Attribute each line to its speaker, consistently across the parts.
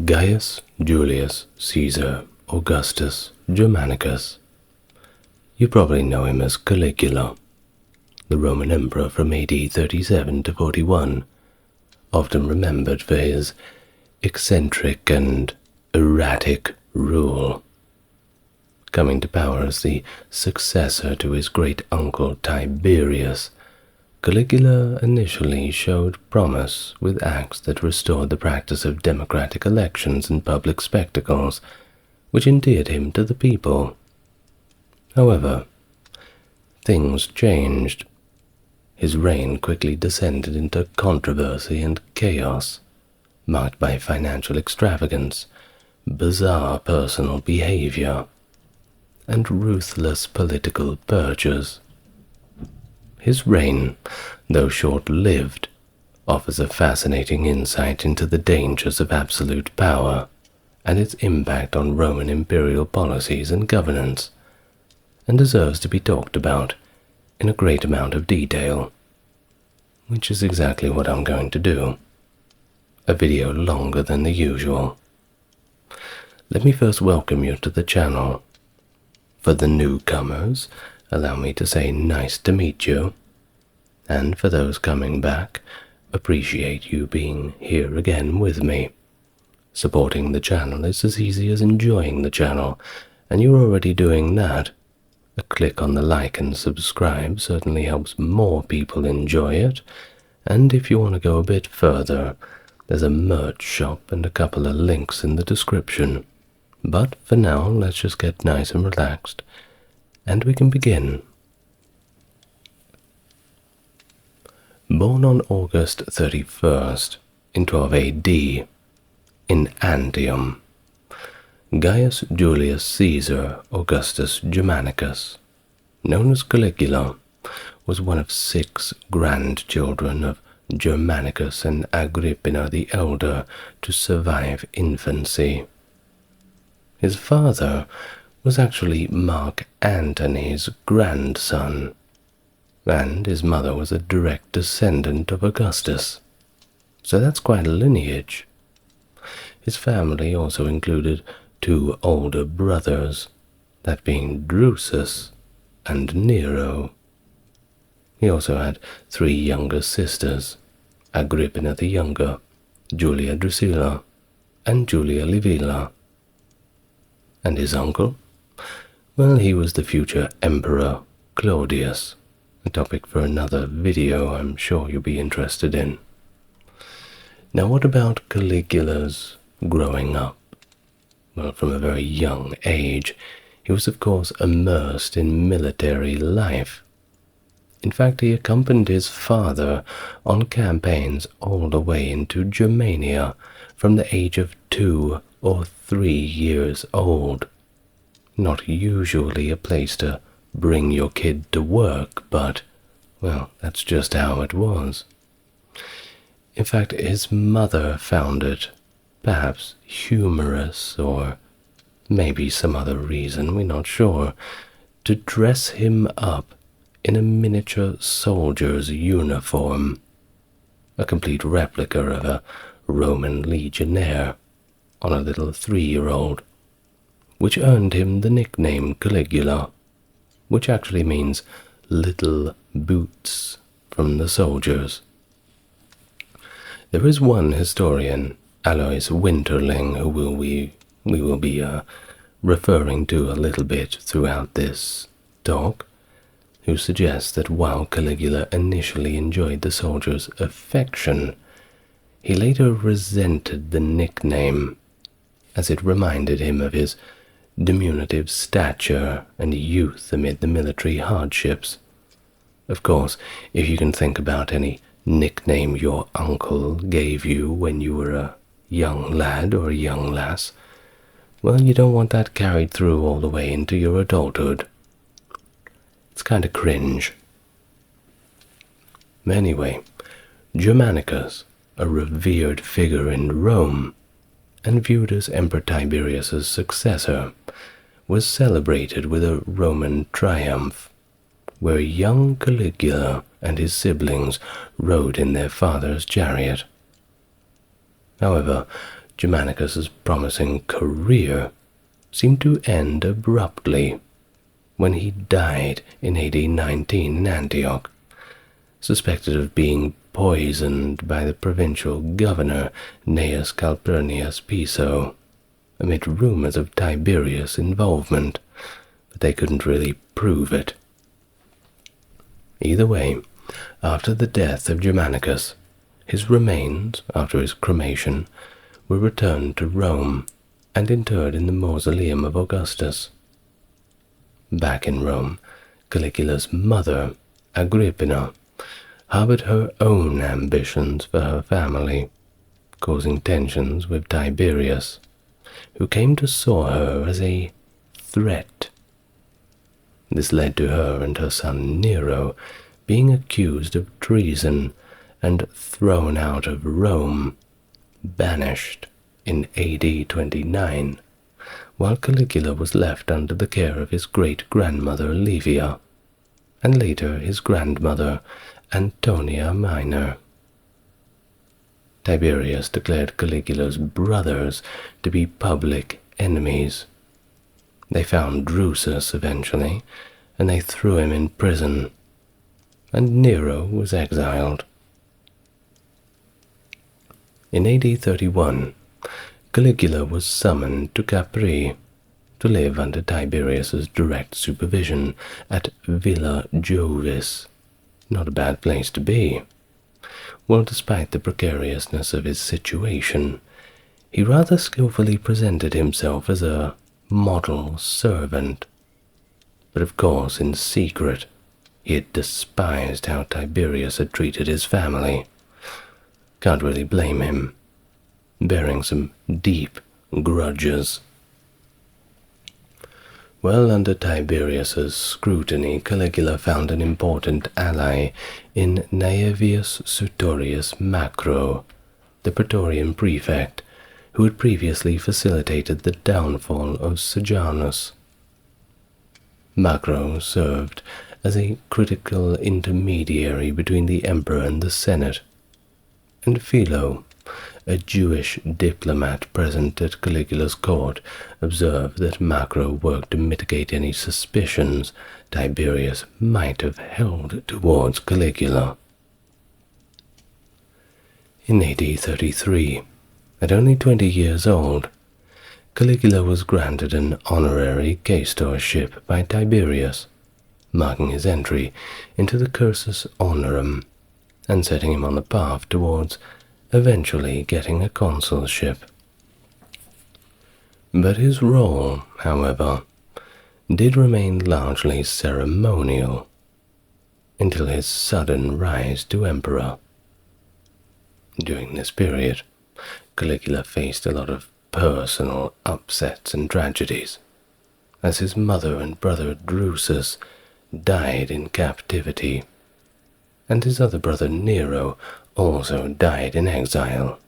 Speaker 1: Gaius, Julius, Caesar, Augustus, Germanicus. You probably know him as Caligula, the Roman emperor from AD 37 to 41, often remembered for his eccentric and erratic rule. Coming to power as the successor to his great-uncle Tiberius, Caligula initially showed promise with acts that restored the practice of democratic elections and public spectacles, which endeared him to the people. However, things changed. His reign quickly descended into controversy and chaos, marked by financial extravagance, bizarre personal behavior, and ruthless political purges. His reign, though short-lived, offers a fascinating insight into the dangers of absolute power and its impact on Roman imperial policies and governance, and deserves to be talked about in a great amount of detail, which is exactly what I'm going to do. A video longer than the usual. Let me first welcome you to the channel. For the newcomers, allow me to say nice to meet you, and for those coming back, appreciate you being here again with me. Supporting the channel is as easy as enjoying the channel, and you're already doing that. A click on the like and subscribe certainly helps more people enjoy it, and if you want to go a bit further, there's a merch shop and a couple of links in the description. But for now, let's just get nice and relaxed, and we can begin. Born on August 31st in 12 AD in Antium, Gaius Julius Caesar Augustus Germanicus, known as Caligula, was one of 6 grandchildren of Germanicus and Agrippina the Elder to survive infancy. His father was actually Mark Antony's grandson, and his mother was a direct descendant of Augustus. So that's quite a lineage. His family also included 2 older brothers, that being Drusus and Nero. He also had 3 younger sisters, Agrippina the Younger, Julia Drusilla, and Julia Livilla. And his uncle? Well, he was the future Emperor Claudius, a topic for another video I'm sure you'll be interested in. Now, what about Caligula's growing up? Well, from a very young age, he was of course immersed in military life. In fact, he accompanied his father on campaigns all the way into Germania from the age of 2 or 3 years old. Not usually a place to bring your kid to work, but, well, that's just how it was. In fact, his mother found it perhaps humorous, or maybe some other reason, we're not sure, to dress him up in a miniature soldier's uniform, a complete replica of a Roman legionnaire, on a little 3-year-old, which earned him the nickname Caligula, which actually means little boots from the soldiers. There is one historian, Aloys Winterling, who we will be referring to a little bit throughout this talk, who suggests that while Caligula initially enjoyed the soldiers' affection, he later resented the nickname, as it reminded him of his diminutive stature and youth amid the military hardships. Of course, if you can think about any nickname your uncle gave you when you were a young lad or a young lass, well, you don't want that carried through all the way into your adulthood. It's kind of cringe. Anyway, Germanicus, a revered figure in Rome, and viewed as Emperor Tiberius's successor, was celebrated with a Roman triumph, where young Caligula and his siblings rode in their father's chariot. However, Germanicus's promising career seemed to end abruptly when he died in AD 19 in Antioch, suspected of being poisoned by the provincial governor Gnaeus Calpurnius Piso, amid rumors of Tiberius' involvement, but they couldn't really prove it. Either way, after the death of Germanicus, his remains, after his cremation, were returned to Rome and interred in the mausoleum of Augustus. Back in Rome, Caligula's mother, Agrippina, harbored her own ambitions for her family, causing tensions with Tiberius, who came to saw her as a threat. This led to her and her son Nero being accused of treason and thrown out of Rome, banished in AD 29, while Caligula was left under the care of his great-grandmother Livia, and later his grandmother Antonia Minor. Tiberius declared Caligula's brothers to be public enemies. They found Drusus eventually, and they threw him in prison, and Nero was exiled. In AD 31, Caligula was summoned to Capri to live under Tiberius's direct supervision at Villa Jovis. Not a bad place to be. Well, despite the precariousness of his situation, he rather skillfully presented himself as a model servant. But of course, in secret, he had despised how Tiberius had treated his family. Can't really blame him, bearing some deep grudges. Well, under Tiberius's scrutiny, Caligula found an important ally in Naevius Sutorius Macro, the Praetorian prefect, who had previously facilitated the downfall of Sejanus. Macro served as a critical intermediary between the emperor and the Senate, and Philo, a Jewish diplomat present at Caligula's court, observed that Macro worked to mitigate any suspicions Tiberius might have held towards Caligula. In AD 33, at only 20 years old, Caligula was granted an honorary quaestorship by Tiberius, marking his entry into the cursus honorum and setting him on the path towards eventually getting a consulship. But his role, however, did remain largely ceremonial until his sudden rise to emperor. During this period, Caligula faced a lot of personal upsets and tragedies, as his mother and brother Drusus died in captivity, and his other brother Nero also died in exile.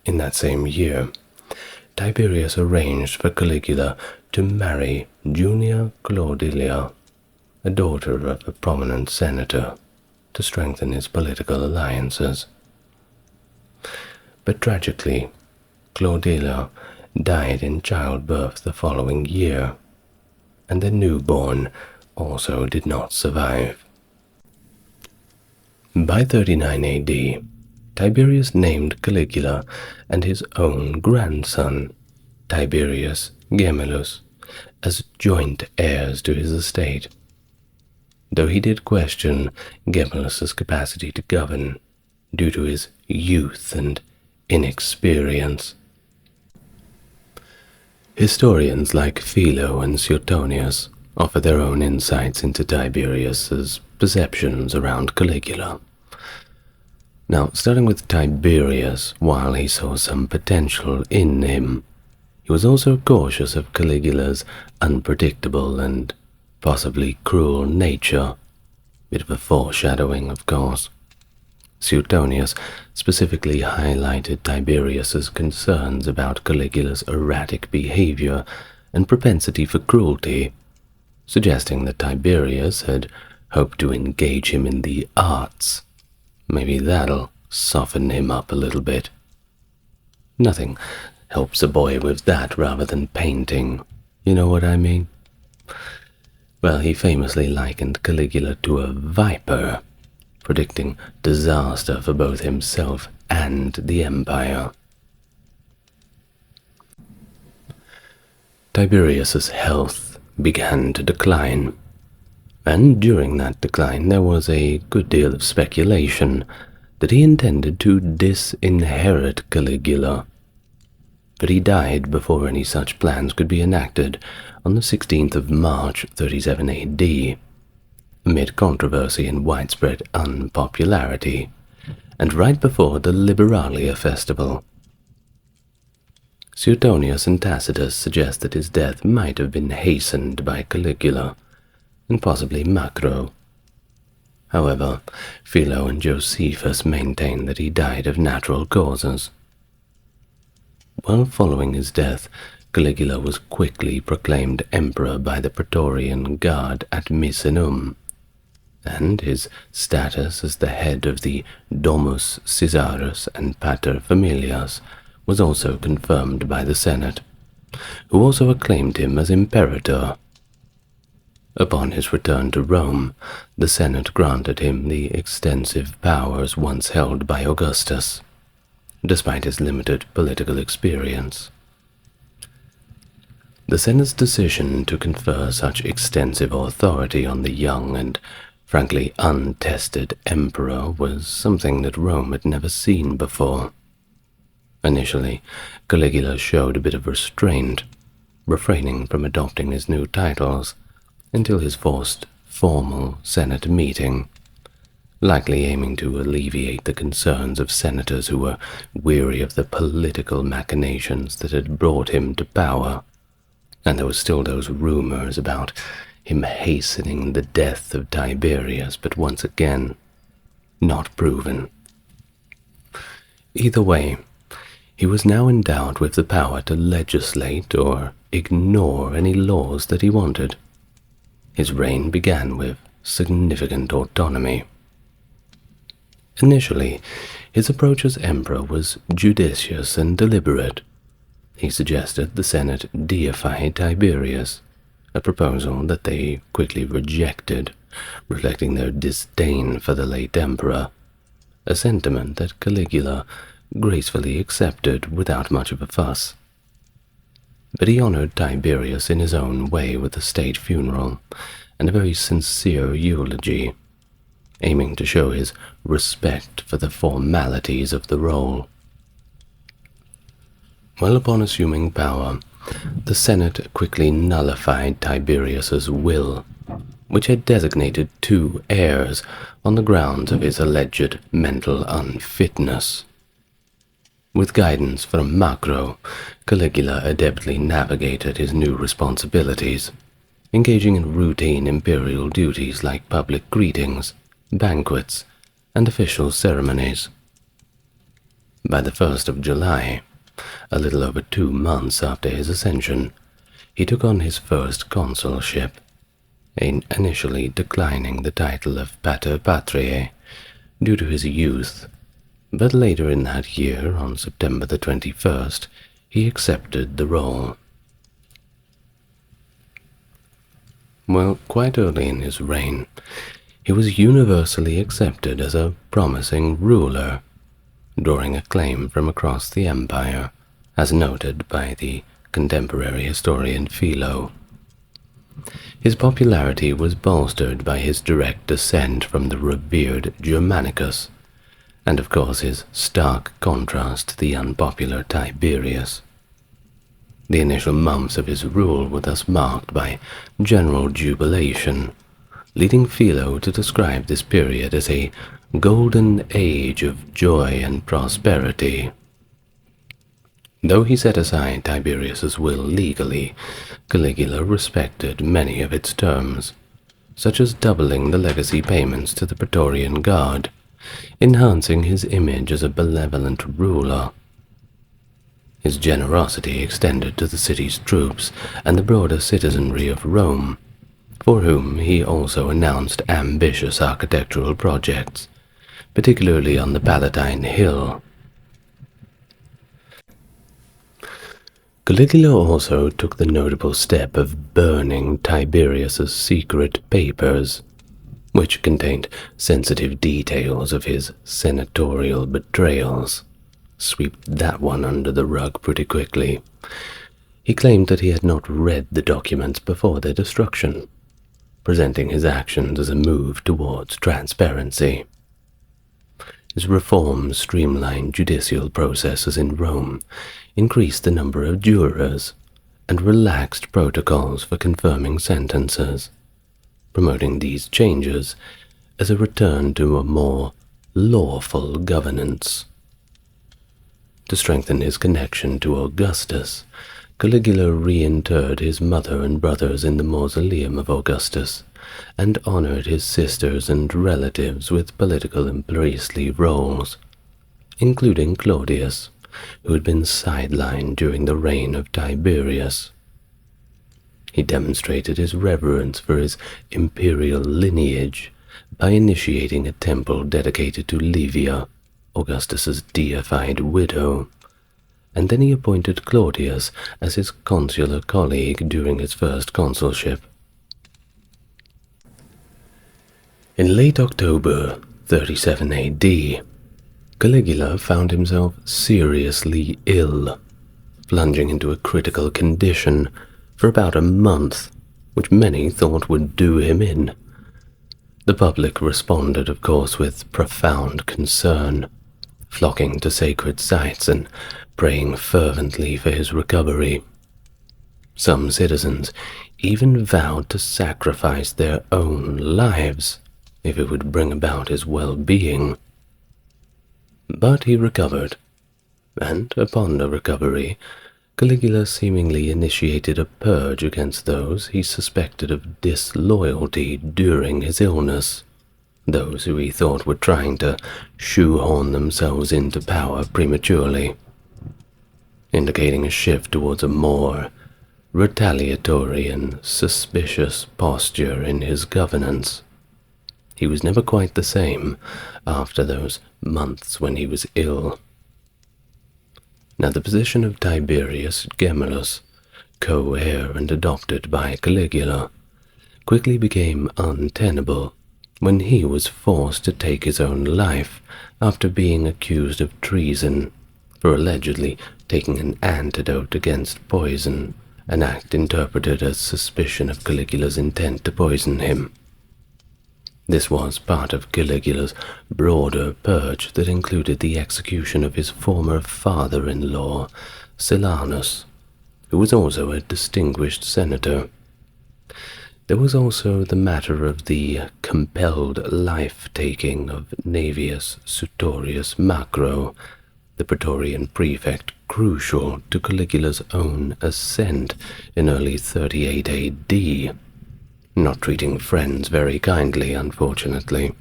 Speaker 1: In that same year, Tiberius arranged for Caligula to marry Julia Claudilia, a daughter of a prominent senator, to strengthen his political alliances. But tragically, Claudilia died in childbirth the following year, and the newborn also did not survive. By 39 AD, Tiberius named Caligula and his own grandson, Tiberius Gemellus, as joint heirs to his estate, though he did question Gemellus's capacity to govern due to his youth and inexperience. Historians like Philo and Suetonius offer their own insights into Tiberius's perceptions around Caligula. Now, starting with Tiberius, while he saw some potential in him, he was also cautious of Caligula's unpredictable and possibly cruel nature. Bit of a foreshadowing, of course. Suetonius specifically highlighted Tiberius's concerns about Caligula's erratic behavior and propensity for cruelty, suggesting that Tiberius had hoped to engage him in the arts. Maybe that'll soften him up a little bit. Nothing helps a boy with that rather than painting. You know what I mean? Well, he famously likened Caligula to a viper, predicting disaster for both himself and the empire. Tiberius's health began to decline, and during that decline there was a good deal of speculation that he intended to disinherit Caligula. But he died before any such plans could be enacted on the 16th of March 37 AD, amid controversy and widespread unpopularity, and right before the Liberalia festival. Suetonius and Tacitus suggest that his death might have been hastened by Caligula, and possibly Macro. However, Philo and Josephus maintain that he died of natural causes. While following his death, Caligula was quickly proclaimed emperor by the Praetorian Guard at Misenum, and his status as the head of the Domus Caesarus and Pater Familias was also confirmed by the Senate, who also acclaimed him as imperator. Upon his return to Rome, the Senate granted him the extensive powers once held by Augustus, despite his limited political experience. The Senate's decision to confer such extensive authority on the young and frankly untested emperor was something that Rome had never seen before. Initially, Caligula showed a bit of restraint, refraining from adopting his new titles until his forced formal Senate meeting, likely aiming to alleviate the concerns of senators who were weary of the political machinations that had brought him to power, and there were still those rumors about him hastening the death of Tiberius, but once again, not proven. Either way, he was now endowed with the power to legislate or ignore any laws that he wanted. His reign began with significant autonomy. Initially, his approach as emperor was judicious and deliberate. He suggested the Senate deify Tiberius, a proposal that they quickly rejected, reflecting their disdain for the late emperor, a sentiment that Caligula gracefully accepted without much of a fuss. But he honored Tiberius in his own way with a state funeral and a very sincere eulogy, aiming to show his respect for the formalities of the role. Well, upon assuming power, the Senate quickly nullified Tiberius's will, which had designated 2 heirs on the grounds of his alleged mental unfitness. With guidance from Macro, Caligula adeptly navigated his new responsibilities, engaging in routine imperial duties like public greetings, banquets, and official ceremonies. By the 1st of July, a little over 2 months after his ascension, he took on his first consulship, initially declining the title of Pater Patriae due to his youth, but later in that year, on September the 21st, he accepted the role. Well, quite early in his reign, he was universally accepted as a promising ruler, drawing acclaim from across the empire, as noted by the contemporary historian Philo. His popularity was bolstered by his direct descent from the revered Germanicus, and of course his stark contrast to the unpopular Tiberius. The initial months of his rule were thus marked by general jubilation, leading Philo to describe this period as a golden age of joy and prosperity. Though he set aside Tiberius's will legally, Caligula respected many of its terms, such as doubling the legacy payments to the Praetorian Guard, enhancing his image as a benevolent ruler. His generosity extended to the city's troops and the broader citizenry of Rome, for whom he also announced ambitious architectural projects, particularly on the Palatine Hill. Caligula also took the notable step of burning Tiberius's secret papers, which contained sensitive details of his senatorial betrayals. Sweep that one under the rug pretty quickly. He claimed that he had not read the documents before their destruction, presenting his actions as a move towards transparency. His reforms streamlined judicial processes in Rome, increased the number of jurors, and relaxed protocols for confirming sentences, promoting these changes as a return to a more lawful governance. To strengthen his connection to Augustus, Caligula reinterred his mother and brothers in the mausoleum of Augustus, and honored his sisters and relatives with political and priestly roles, including Claudius, who had been sidelined during the reign of Tiberius. He demonstrated his reverence for his imperial lineage by initiating a temple dedicated to Livia, Augustus's deified widow, and then he appointed Claudius as his consular colleague during his first consulship. In late October 37 AD, Caligula found himself seriously ill, plunging into a critical condition for about a month, which many thought would do him in. The public responded, of course, with profound concern, flocking to sacred sites and praying fervently for his recovery. Some citizens even vowed to sacrifice their own lives if it would bring about his well-being. But he recovered, and upon the recovery, Caligula seemingly initiated a purge against those he suspected of disloyalty during his illness, those who he thought were trying to shoehorn themselves into power prematurely, indicating a shift towards a more retaliatory and suspicious posture in his governance. He was never quite the same after those months when he was ill. Now the position of Tiberius Gemellus, co-heir and adopted by Caligula, quickly became untenable when he was forced to take his own life after being accused of treason for allegedly taking an antidote against poison, an act interpreted as suspicion of Caligula's intent to poison him. This was part of Caligula's broader purge that included the execution of his former father-in-law, Silanus, who was also a distinguished senator. There was also the matter of the compelled life-taking of Naevius Sutorius Macro, the Praetorian prefect, crucial to Caligula's own ascent in early 38 AD. Not treating friends very kindly, unfortunately.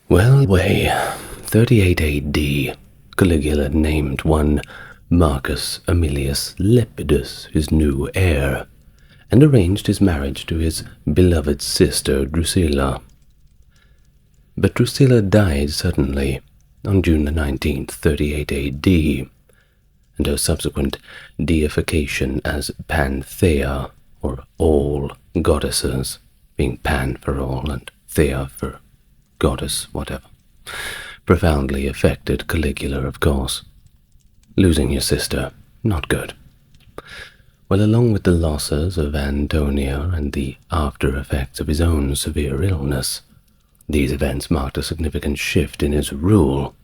Speaker 1: Well, 38 AD, Caligula named one Marcus Aemilius Lepidus his new heir, and arranged his marriage to his beloved sister Drusilla. But Drusilla died suddenly on June the 19th, 38 AD, and her subsequent deification as Panthea, or all goddesses, being Pan for all and Thea for goddess, whatever, profoundly affected Caligula, of course. Losing your sister, not good. Well, along with the losses of Antonia and the after-effects of his own severe illness, these events marked a significant shift in his rule.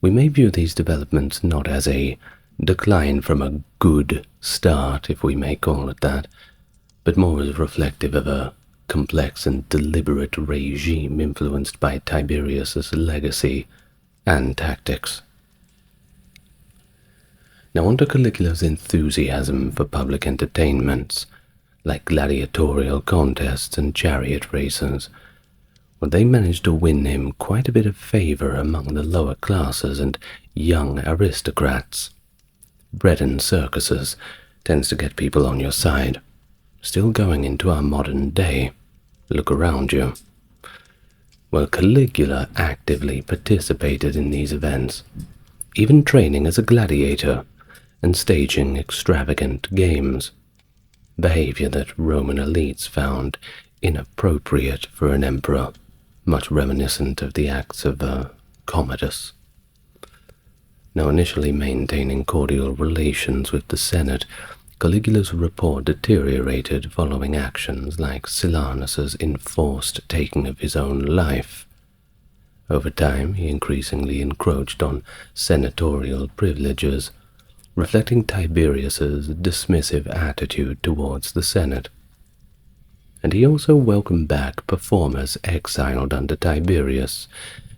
Speaker 1: We may view these developments not as a decline from a good start, if we may call it that, but more as reflective of a complex and deliberate regime influenced by Tiberius's legacy and tactics. Now, under Caligula's enthusiasm for public entertainments, like gladiatorial contests and chariot races, well, they managed to win him quite a bit of favor among the lower classes and young aristocrats. Bread and circuses tends to get people on your side. Still going into our modern day. Look around you. Well, Caligula actively participated in these events, even training as a gladiator and staging extravagant games, behavior that Roman elites found inappropriate for an emperor, much reminiscent of the acts of Commodus. Now, initially maintaining cordial relations with the Senate, Caligula's rapport deteriorated following actions like Silanus's enforced taking of his own life. Over time, he increasingly encroached on senatorial privileges, reflecting Tiberius's dismissive attitude towards the Senate. And he also welcomed back performers exiled under Tiberius,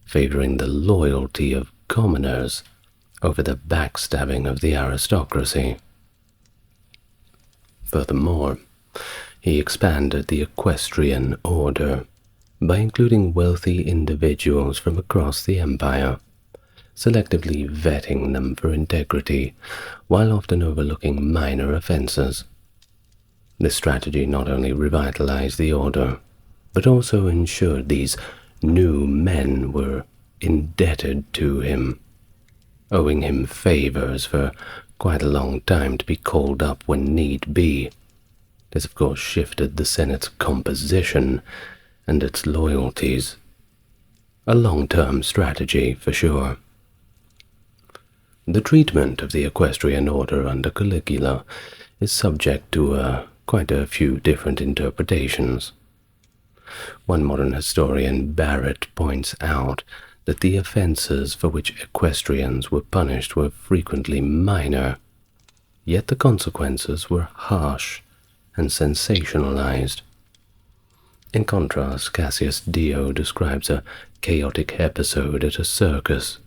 Speaker 1: favoring the loyalty of commoners over the backstabbing of the aristocracy. Furthermore, he expanded the equestrian order by including wealthy individuals from across the empire, selectively vetting them for integrity, while often overlooking minor offenses. This strategy not only revitalized the order, but also ensured these new men were indebted to him, owing him favors for quite a long time to be called up when need be. This, of course, shifted the Senate's composition and its loyalties. A long-term strategy, for sure. The treatment of the equestrian order under Caligula is subject to quite a few different interpretations. One modern historian, Barrett, points out that the offenses for which equestrians were punished were frequently minor, yet the consequences were harsh and sensationalized. In contrast, Cassius Dio describes a chaotic episode at a circus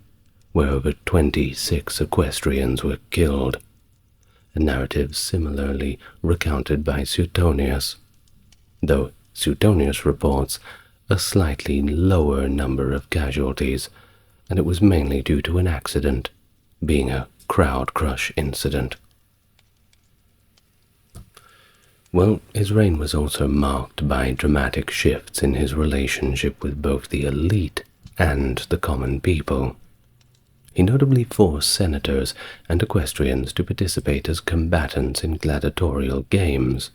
Speaker 1: where over 26 equestrians were killed, a narrative similarly recounted by Suetonius, though Suetonius reports a slightly lower number of casualties, and it was mainly due to an accident, being a crowd crush incident. Well, his reign was also marked by dramatic shifts in his relationship with both the elite and the common people. He notably forced senators and equestrians to participate as combatants in gladiatorial games,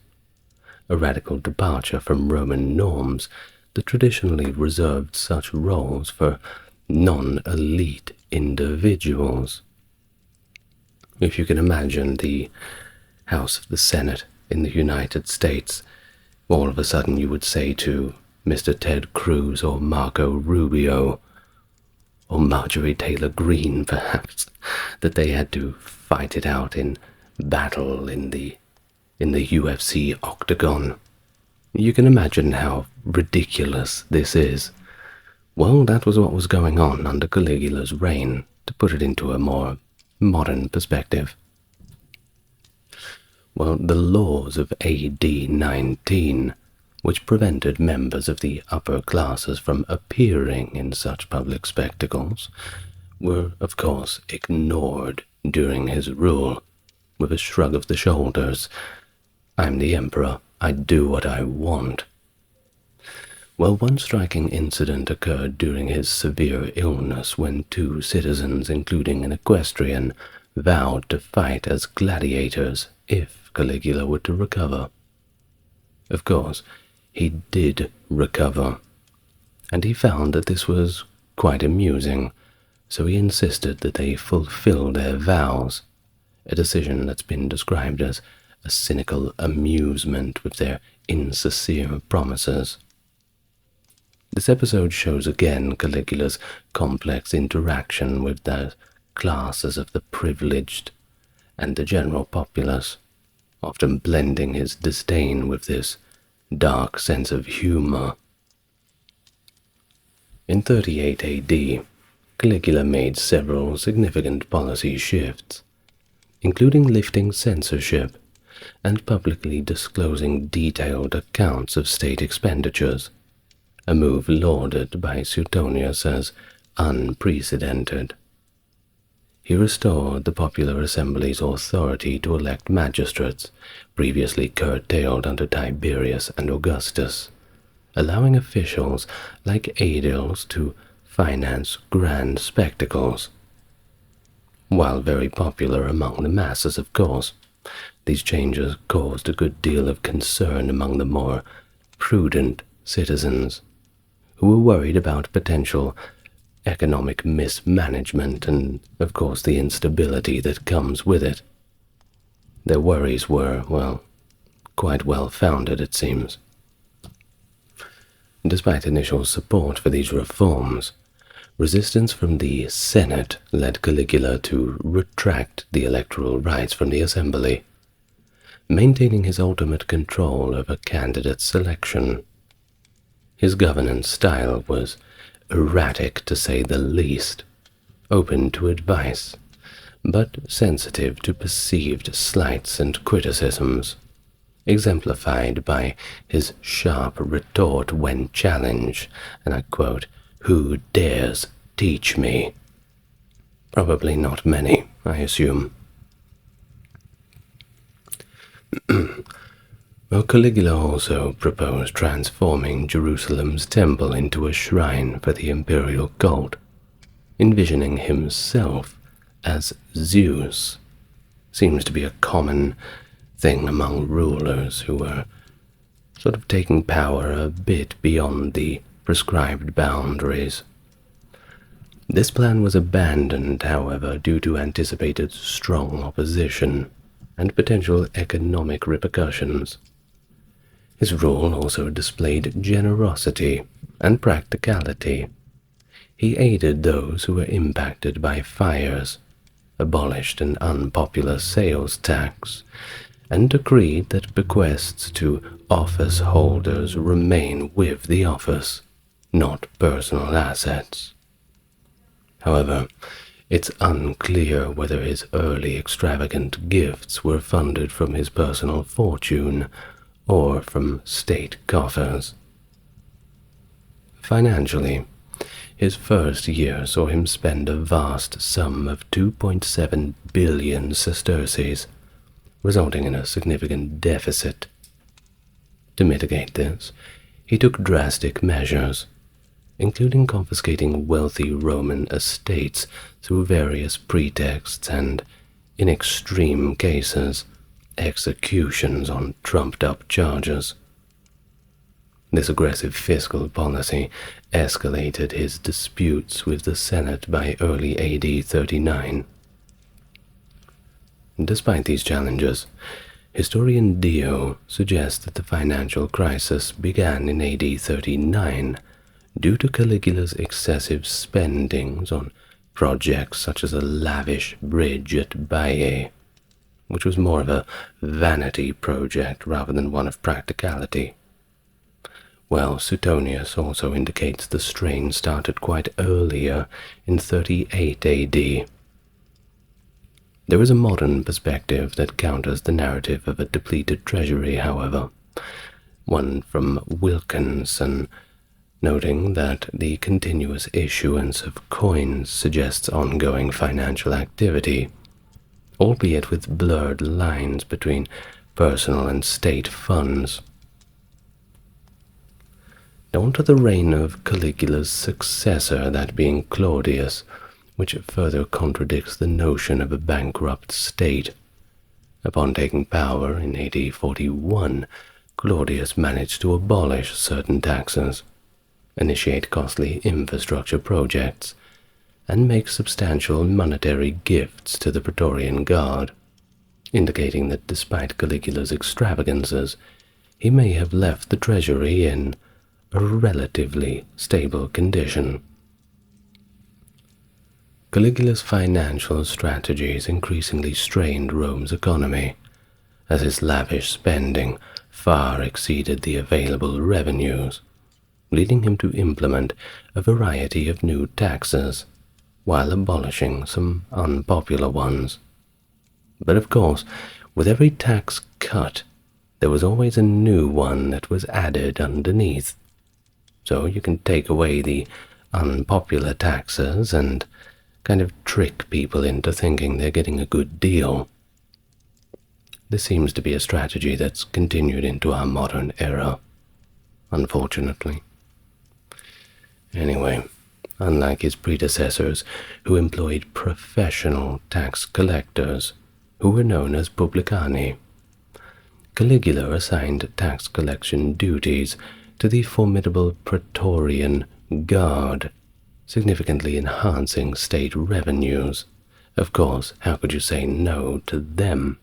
Speaker 1: a radical departure from Roman norms that traditionally reserved such roles for non-elite individuals. If you can imagine the House of the Senate in the United States, all of a sudden you would say to Mr. Ted Cruz or Marco Rubio, or Marjorie Taylor Greene perhaps, that they had to fight it out in battle in the UFC octagon. You can imagine how ridiculous this is. Well, that was what was going on under Caligula's reign, to put it into a more modern perspective. Well, the laws of AD 19, which prevented members of the upper classes from appearing in such public spectacles, were, of course, ignored during his rule, with a shrug of the shoulders. I'm the emperor, I do what I want. Well, one striking incident occurred during his severe illness when two citizens, including an equestrian, vowed to fight as gladiators if Caligula were to recover. Of course, he did recover, and he found that this was quite amusing, so he insisted that they fulfill their vows, a decision that's been described as a cynical amusement with their insincere promises. This episode shows again Caligula's complex interaction with the classes of the privileged and the general populace, often blending his disdain with this dark sense of humor. In 38 AD, Caligula made several significant policy shifts, including lifting censorship and publicly disclosing detailed accounts of state expenditures, a move lauded by Suetonius as unprecedented. He restored the popular assembly's authority to elect magistrates, previously curtailed under Tiberius and Augustus, allowing officials like aediles to finance grand spectacles. while very popular among the masses, of course. These changes caused a good deal of concern among the more prudent citizens, who were worried about potential economic mismanagement and, of course, the instability that comes with it. Their worries were, well, quite well-founded, it seems. Despite initial support for these reforms, resistance from the Senate led Caligula to retract the electoral rights from the assembly, maintaining his ultimate control over candidate selection. His governance style was erratic, to say the least, open to advice, but sensitive to perceived slights and criticisms, exemplified by his sharp retort when challenged, and I quote, "Who dares teach me?" Probably not many, I assume. Well, Caligula also proposed transforming Jerusalem's temple into a shrine for the imperial cult, envisioning himself as Zeus. Seems to be a common thing among rulers who were sort of taking power a bit beyond the prescribed boundaries. This plan was abandoned, however, due to anticipated strong opposition and potential economic repercussions. His rule also displayed generosity and practicality. He aided those who were impacted by fires, abolished an unpopular sales tax, and decreed that bequests to office holders remain with the office, not personal assets. However, it's unclear whether his early extravagant gifts were funded from his personal fortune or from state coffers. Financially, his first year saw him spend a vast sum of 2.7 billion sesterces, resulting in a significant deficit. To mitigate this, he took drastic measures, including confiscating wealthy Roman estates through various pretexts and, in extreme cases, executions on trumped-up charges. This aggressive fiscal policy escalated his disputes with the Senate by early AD 39. Despite these challenges, historian Dio suggests that the financial crisis began in AD 39 due to Caligula's excessive spendings on projects such as a lavish bridge at Baiae, which was more of a vanity project rather than one of practicality. Well, Suetonius also indicates the strain started quite earlier in 38 AD. There is a modern perspective that counters the narrative of a depleted treasury, however, one from Wilkinson, noting that the continuous issuance of coins suggests ongoing financial activity, albeit with blurred lines between personal and state funds. On to the reign of Caligula's successor, that being Claudius, which further contradicts the notion of a bankrupt state. Upon taking power in AD 41, Claudius managed to abolish certain taxes, initiate costly infrastructure projects, and make substantial monetary gifts to the Praetorian Guard, indicating that despite Caligula's extravagances, he may have left the treasury in a relatively stable condition. Caligula's financial strategies increasingly strained Rome's economy, as his lavish spending far exceeded the available revenues, leading him to implement a variety of new taxes, while abolishing some unpopular ones. But of course, with every tax cut, there was always a new one that was added underneath. So you can take away the unpopular taxes and kind of trick people into thinking they're getting a good deal. This seems to be a strategy that's continued into our modern era, unfortunately. Anyway, unlike his predecessors who employed professional tax collectors, who were known as publicani. Caligula assigned tax collection duties to the formidable Praetorian Guard, significantly enhancing state revenues. Of course, how could you say no to them?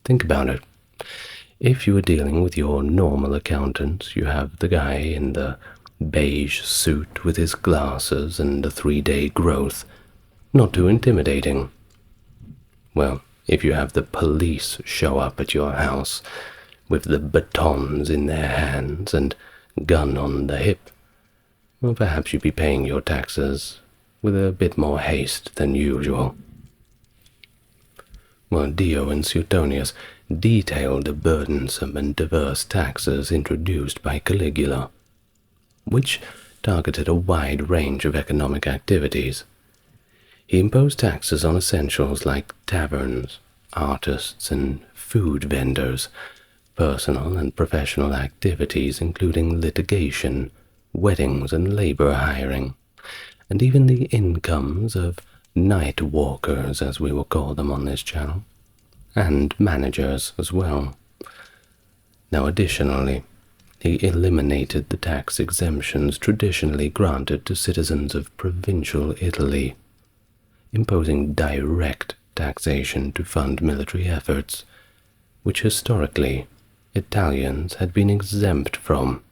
Speaker 1: Think about it. If you were dealing with your normal accountant, you have the guy in the beige suit with his glasses and a 3-day growth. Not too intimidating. Well, if you have the police show up at your house with the batons in their hands and gun on the hip, well, perhaps you'd be paying your taxes with a bit more haste than usual. Well, Dio and Suetonius detailed the burdensome and diverse taxes introduced by Caligula, which targeted a wide range of economic activities. He imposed taxes on essentials like taverns, artists, and food vendors, personal and professional activities including litigation, weddings, and labor hiring, and even the incomes of night walkers, as we will call them on this channel, and managers as well. Now, additionally, he eliminated the tax exemptions traditionally granted to citizens of provincial Italy, imposing direct taxation to fund military efforts, which historically Italians had been exempt from.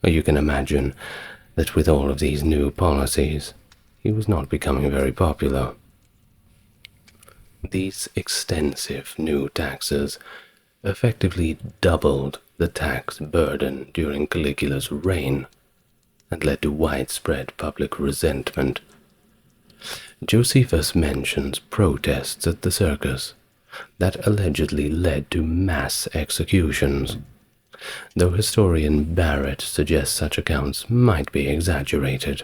Speaker 1: You can imagine that with all of these new policies, he was not becoming very popular. These extensive new taxes effectively doubled the tax burden during Caligula's reign and led to widespread public resentment. Josephus mentions protests at the circus that allegedly led to mass executions, though historian Barrett suggests such accounts might be exaggerated.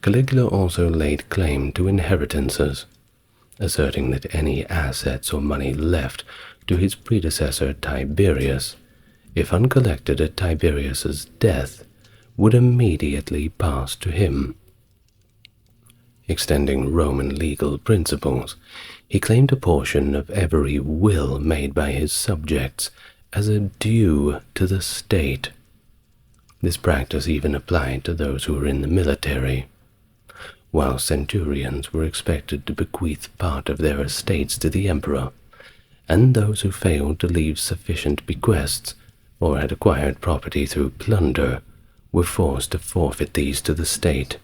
Speaker 1: Caligula also laid claim to inheritances, asserting that any assets or money left to his predecessor Tiberius, if uncollected at Tiberius's death, would immediately pass to him. Extending Roman legal principles, he claimed a portion of every will made by his subjects as a due to the state. This practice even applied to those who were in the military. While centurions were expected to bequeath part of their estates to the emperor, and those who failed to leave sufficient bequests or had acquired property through plunder were forced to forfeit these to the state.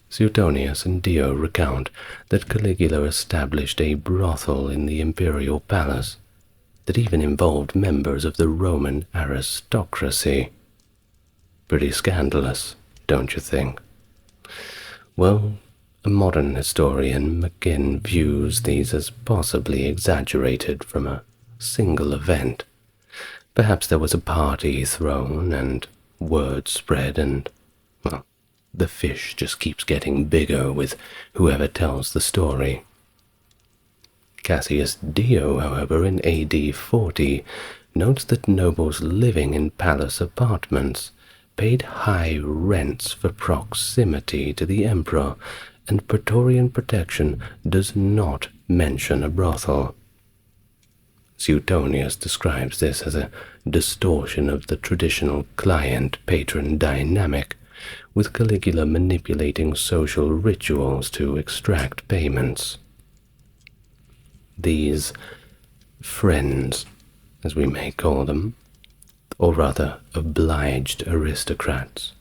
Speaker 1: Suetonius and Dio recount that Caligula established a brothel in the imperial palace that even involved members of the Roman aristocracy. Pretty scandalous, don't you think? Well, a modern historian McGinn views these as possibly exaggerated from a single event. Perhaps there was a party thrown and word spread and, well, the fish just keeps getting bigger with whoever tells the story. Cassius Dio, however, in AD 40, notes that nobles living in palace apartments paid high rents for proximity to the emperor, and Praetorian protection does not mention a brothel. Suetonius describes this as a distortion of the traditional client-patron dynamic, with Caligula manipulating social rituals to extract payments. These friends, as we may call them, or rather obliged aristocrats,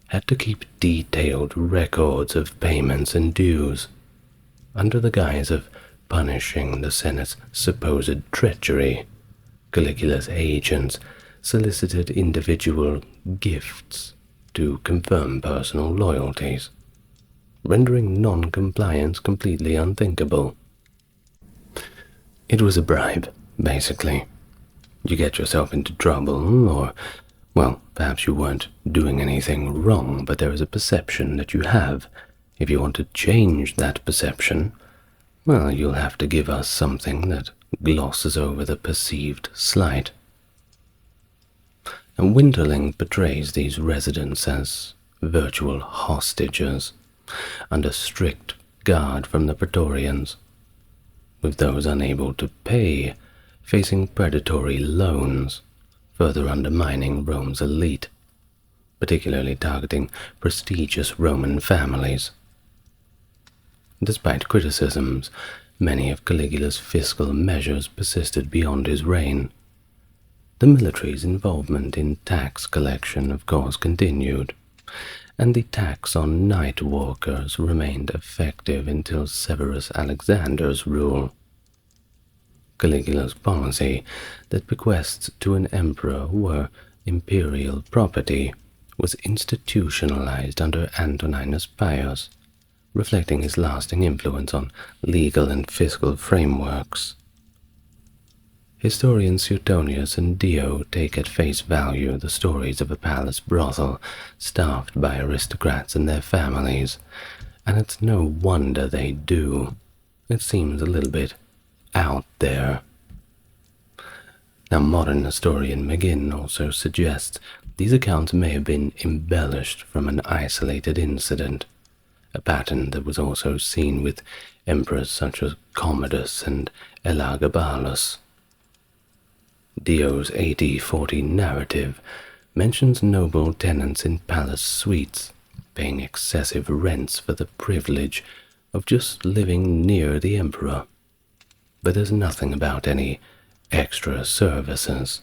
Speaker 1: had to keep detailed records of payments and dues, under the guise of punishing the Senate's supposed treachery. Caligula's agents solicited individual gifts to confirm personal loyalties, rendering non-compliance completely unthinkable. It was a bribe, basically. You get yourself into trouble, or, well, perhaps you weren't doing anything wrong, but there is a perception that you have. If you want to change that perception, well, you'll have to give us something that glosses over the perceived slight. And Winterling portrays these residents as virtual hostages, under strict guard from the Praetorians, with those unable to pay facing predatory loans, further undermining Rome's elite, particularly targeting prestigious Roman families. Despite criticisms, many of Caligula's fiscal measures persisted beyond his reign. The military's involvement in tax collection, of course, continued, and the tax on night walkers remained effective until Severus Alexander's rule. Caligula's policy that bequests to an emperor were imperial property was institutionalized under Antoninus Pius, reflecting his lasting influence on legal and fiscal frameworks. Historians Suetonius and Dio take at face value the stories of a palace brothel staffed by aristocrats and their families, and it's no wonder they do. It seems a little bit out there. Now, modern historian McGinn also suggests these accounts may have been embellished from an isolated incident, a pattern that was also seen with emperors such as Commodus and Elagabalus. Dio's AD 40 narrative mentions noble tenants in palace suites paying excessive rents for the privilege of just living near the emperor, but there's nothing about any extra services.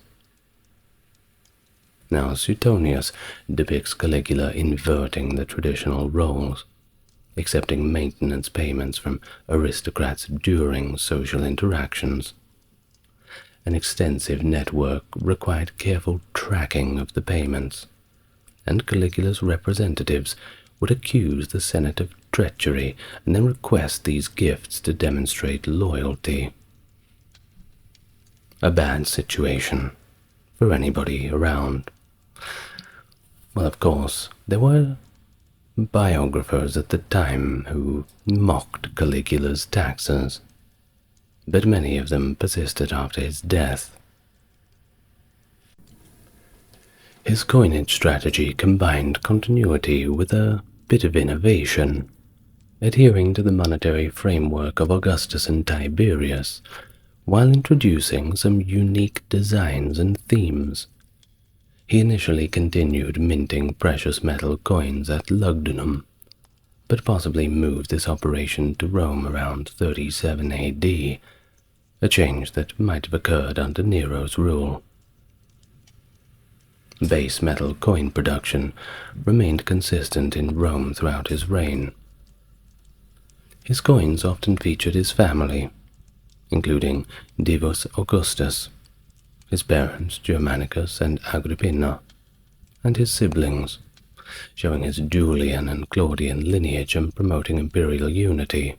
Speaker 1: Now, Suetonius depicts Caligula inverting the traditional roles, accepting maintenance payments from aristocrats during social interactions. An extensive network required careful tracking of the payments, and Caligula's representatives would accuse the Senate of treachery and then request these gifts to demonstrate loyalty. A bad situation for anybody around. Well, of course, there were biographers at the time who mocked Caligula's taxes, but many of them persisted after his death. His coinage strategy combined continuity with a bit of innovation, adhering to the monetary framework of Augustus and Tiberius, while introducing some unique designs and themes. He initially continued minting precious metal coins at Lugdunum, but possibly moved this operation to Rome around 37 AD, a change that might have occurred under Nero's rule. Base metal coin production remained consistent in Rome throughout his reign. His coins often featured his family, including Divus Augustus, his parents Germanicus and Agrippina, and his siblings, showing his Julian and Claudian lineage and promoting imperial unity.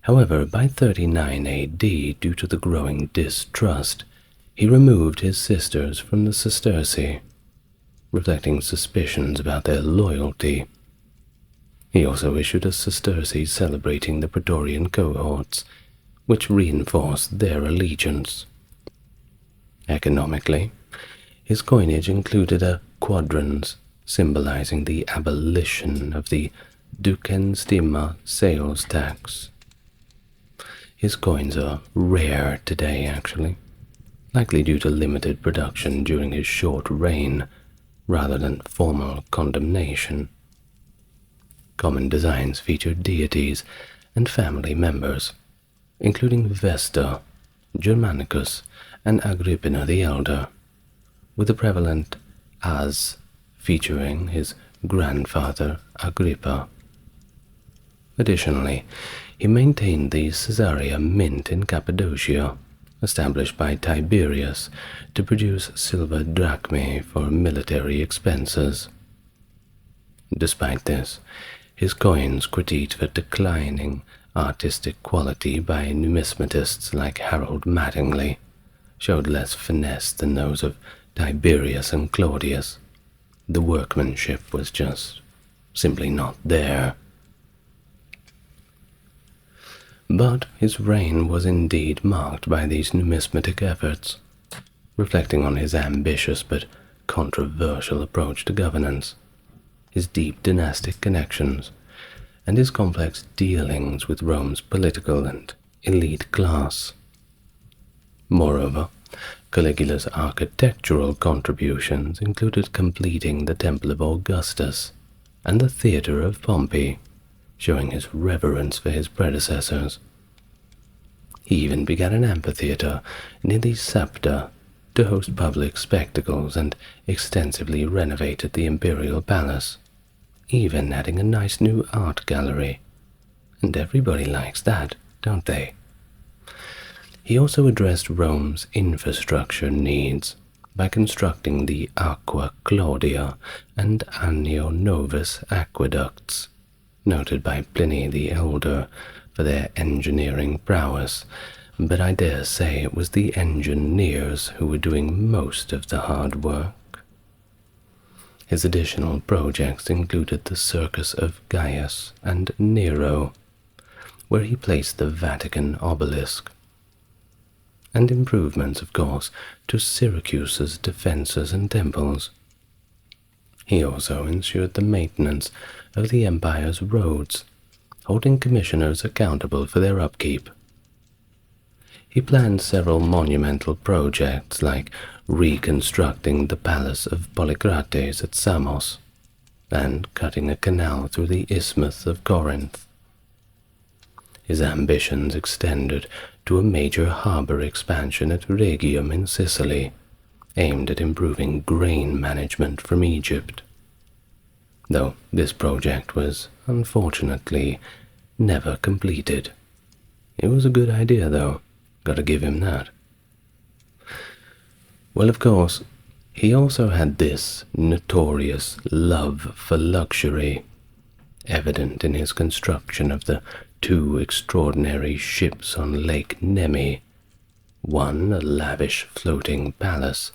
Speaker 1: However, by 39 AD, due to the growing distrust, he removed his sisters from the Sesterci, reflecting suspicions about their loyalty. He also issued a sesterce celebrating the Praetorian cohorts, which reinforced their allegiance. Economically, his coinage included a quadrans, symbolizing the abolition of the ducenstima sales tax. His coins are rare today, actually, likely due to limited production during his short reign, rather than formal condemnation. Common designs feature deities and family members, including Vesta, Germanicus, and Agrippina the Elder, with the prevalent as featuring his grandfather Agrippa. Additionally, he maintained the Caesarea Mint in Cappadocia, established by Tiberius to produce silver drachmae for military expenses. Despite this, his coins critiqued for declining artistic quality by numismatists like Harold Mattingly showed less finesse than those of Tiberius and Claudius. The workmanship was just simply not there. But his reign was indeed marked by these numismatic efforts, reflecting on his ambitious but controversial approach to governance, his deep dynastic connections, and his complex dealings with Rome's political and elite class. Moreover, Caligula's architectural contributions included completing the Temple of Augustus and the Theatre of Pompey, showing his reverence for his predecessors. He even began an amphitheatre near the Septa to host public spectacles and extensively renovated the imperial palace, even adding a nice new art gallery. And everybody likes that, don't they? He also addressed Rome's infrastructure needs by constructing the Aqua Claudia and Annio Novus aqueducts, noted by Pliny the Elder for their engineering prowess, but I dare say it was the engineers who were doing most of the hard work. His additional projects included the Circus of Gaius and Nero, where he placed the Vatican obelisk, and improvements, of course, to Syracuse's defences and temples. He also ensured the maintenance of the empire's roads, holding commissioners accountable for their upkeep. He planned several monumental projects like reconstructing the palace of Polycrates at Samos and cutting a canal through the Isthmus of Corinth. His ambitions extended to a major harbour expansion at Rhegium in Sicily, aimed at improving grain management from Egypt. Though this project was, unfortunately, never completed. It was a good idea, though. Gotta give him that. Well, of course, he also had this notorious love for luxury, evident in his construction of the two extraordinary ships on Lake Nemi, one a lavish floating palace,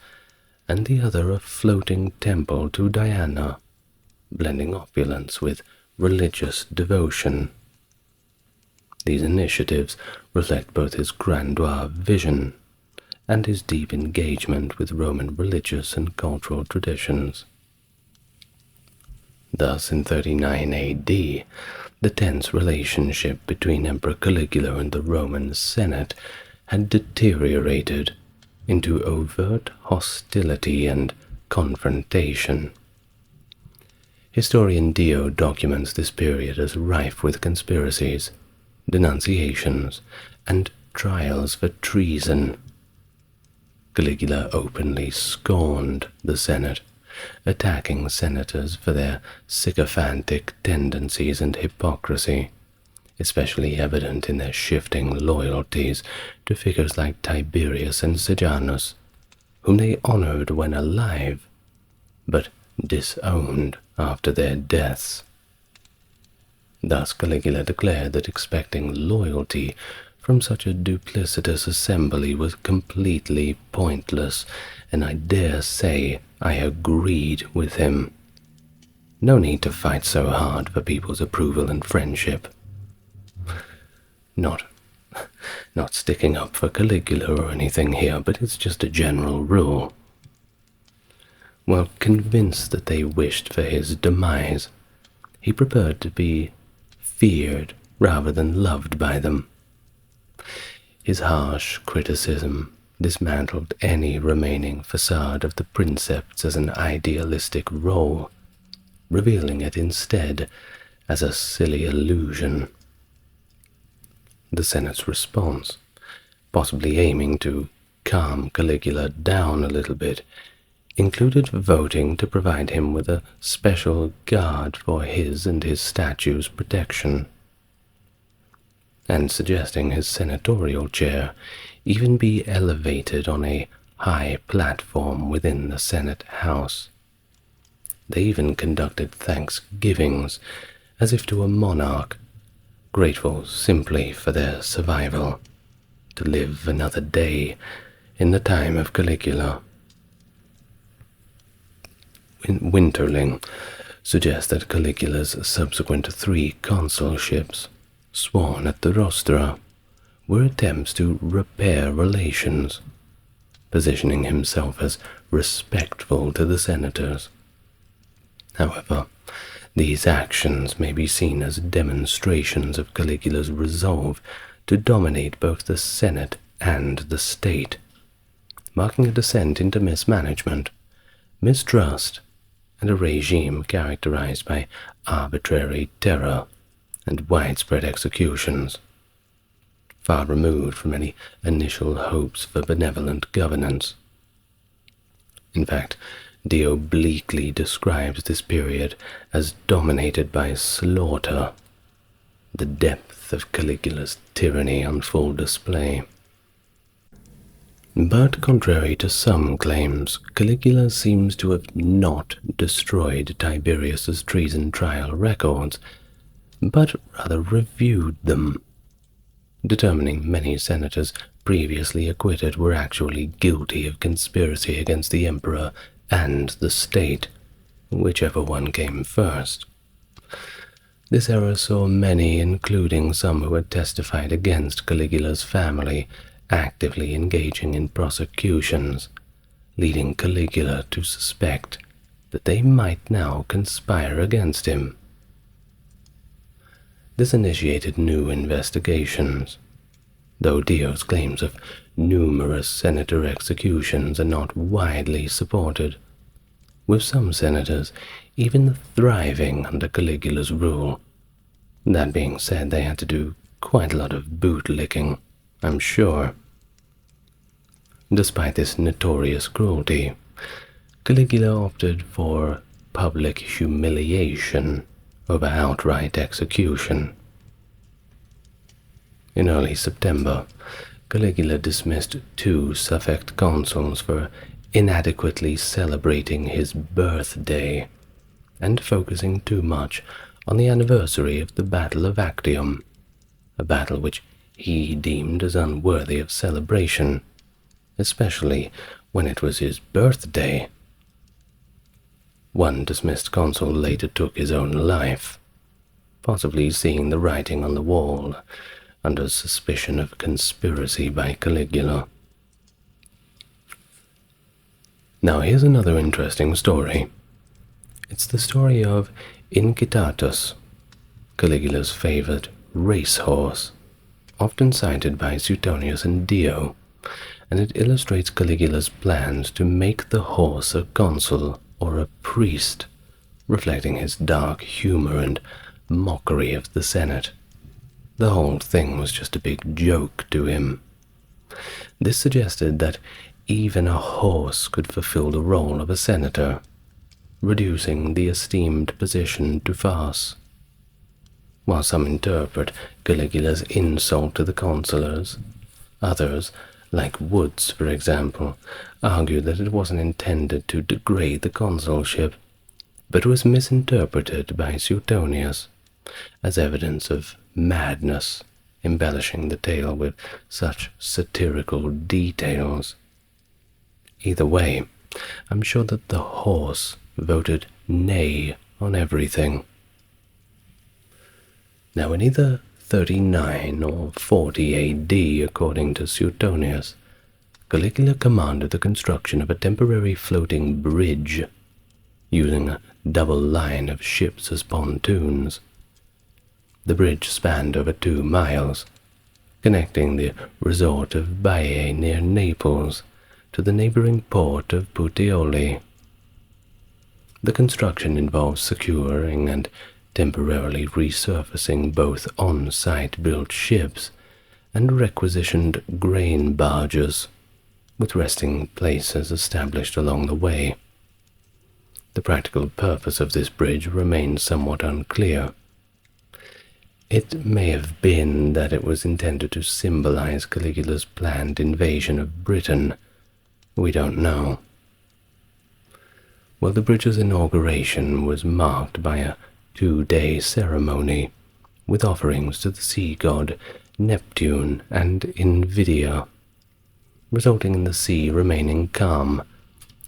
Speaker 1: and the other a floating temple to Diana, blending opulence with religious devotion. These initiatives reflect both his grandeur vision and his deep engagement with Roman religious and cultural traditions. Thus, in 39 AD, the tense relationship between Emperor Caligula and the Roman Senate had deteriorated into overt hostility and confrontation. Historian Dio documents this period as rife with conspiracies, denunciations, and trials for treason. Caligula openly scorned the Senate, attacking senators for their sycophantic tendencies and hypocrisy, especially evident in their shifting loyalties to figures like Tiberius and Sejanus, whom they honored when alive, but disowned after their deaths. Thus Caligula declared that expecting loyalty from such a duplicitous assembly was completely pointless, and I dare say I agreed with him. No need to fight so hard for people's approval and friendship. Not sticking up for Caligula or anything here, but it's just a general rule. Well, convinced that they wished for his demise, he preferred to be feared rather than loved by them. His harsh criticism dismantled any remaining facade of the princeps as an idealistic role, revealing it instead as a silly illusion. The Senate's response, possibly aiming to calm Caligula down a little bit, included voting to provide him with a special guard for his and his statue's protection, and suggesting his senatorial chair even be elevated on a high platform within the Senate House. They even conducted thanksgivings as if to a monarch, grateful simply for their survival, to live another day in the time of Caligula. Winterling suggests that Caligula's subsequent 3 consulships, sworn at the rostra, were attempts to repair relations, positioning himself as respectful to the senators. However, these actions may be seen as demonstrations of Caligula's resolve to dominate both the Senate and the state, marking a descent into mismanagement, mistrust, and a regime characterized by arbitrary terror and widespread executions, far removed from any initial hopes for benevolent governance. In fact, Dio bleakly describes this period as dominated by slaughter, the depth of Caligula's tyranny on full display. But contrary to some claims, Caligula seems to have not destroyed Tiberius's treason trial records, but rather reviewed them, determining many senators previously acquitted were actually guilty of conspiracy against the emperor and the state, whichever one came first. This error saw many, including some who had testified against Caligula's family, actively engaging in prosecutions, leading Caligula to suspect that they might now conspire against him. This initiated new investigations, though Dio's claims of numerous senator executions are not widely supported, with some senators even thriving under Caligula's rule. That being said, they had to do quite a lot of bootlicking, I'm sure. Despite this notorious cruelty, Caligula opted for public humiliation over outright execution. In early September, Caligula dismissed 2 suffect consuls for inadequately celebrating his birthday and focusing too much on the anniversary of the Battle of Actium, a battle which he deemed as unworthy of celebration, especially when it was his birthday. One dismissed consul later took his own life, possibly seeing the writing on the wall, under suspicion of conspiracy by Caligula. Now here's another interesting story. It's the story of Incitatus, Caligula's favorite racehorse, often cited by Suetonius and Dio, and it illustrates Caligula's plans to make the horse a consul or a priest, reflecting his dark humor and mockery of the Senate. The whole thing was just a big joke to him. This suggested that even a horse could fulfill the role of a senator, reducing the esteemed position to farce. While some interpret Caligula's insult to the consulars, others, like Woods for example, argue that it wasn't intended to degrade the consulship, but was misinterpreted by Suetonius as evidence of madness, embellishing the tale with such satirical details. Either way, I'm sure that the horse voted nay on everything. Now in either 39 or 40 AD, according to Suetonius, Caligula commanded the construction of a temporary floating bridge, using a double line of ships as pontoons. The bridge spanned over 2 miles, connecting the resort of Baiae near Naples to the neighboring port of Puteoli. The construction involves securing and temporarily resurfacing both on-site built ships and requisitioned grain barges, with resting places established along the way. The practical purpose of this bridge remains somewhat unclear. It may have been that it was intended to symbolize Caligula's planned invasion of Britain. We don't know. Well, the bridge's inauguration was marked by a 2-day ceremony with offerings to the sea god Neptune and Invidia, resulting in the sea remaining calm,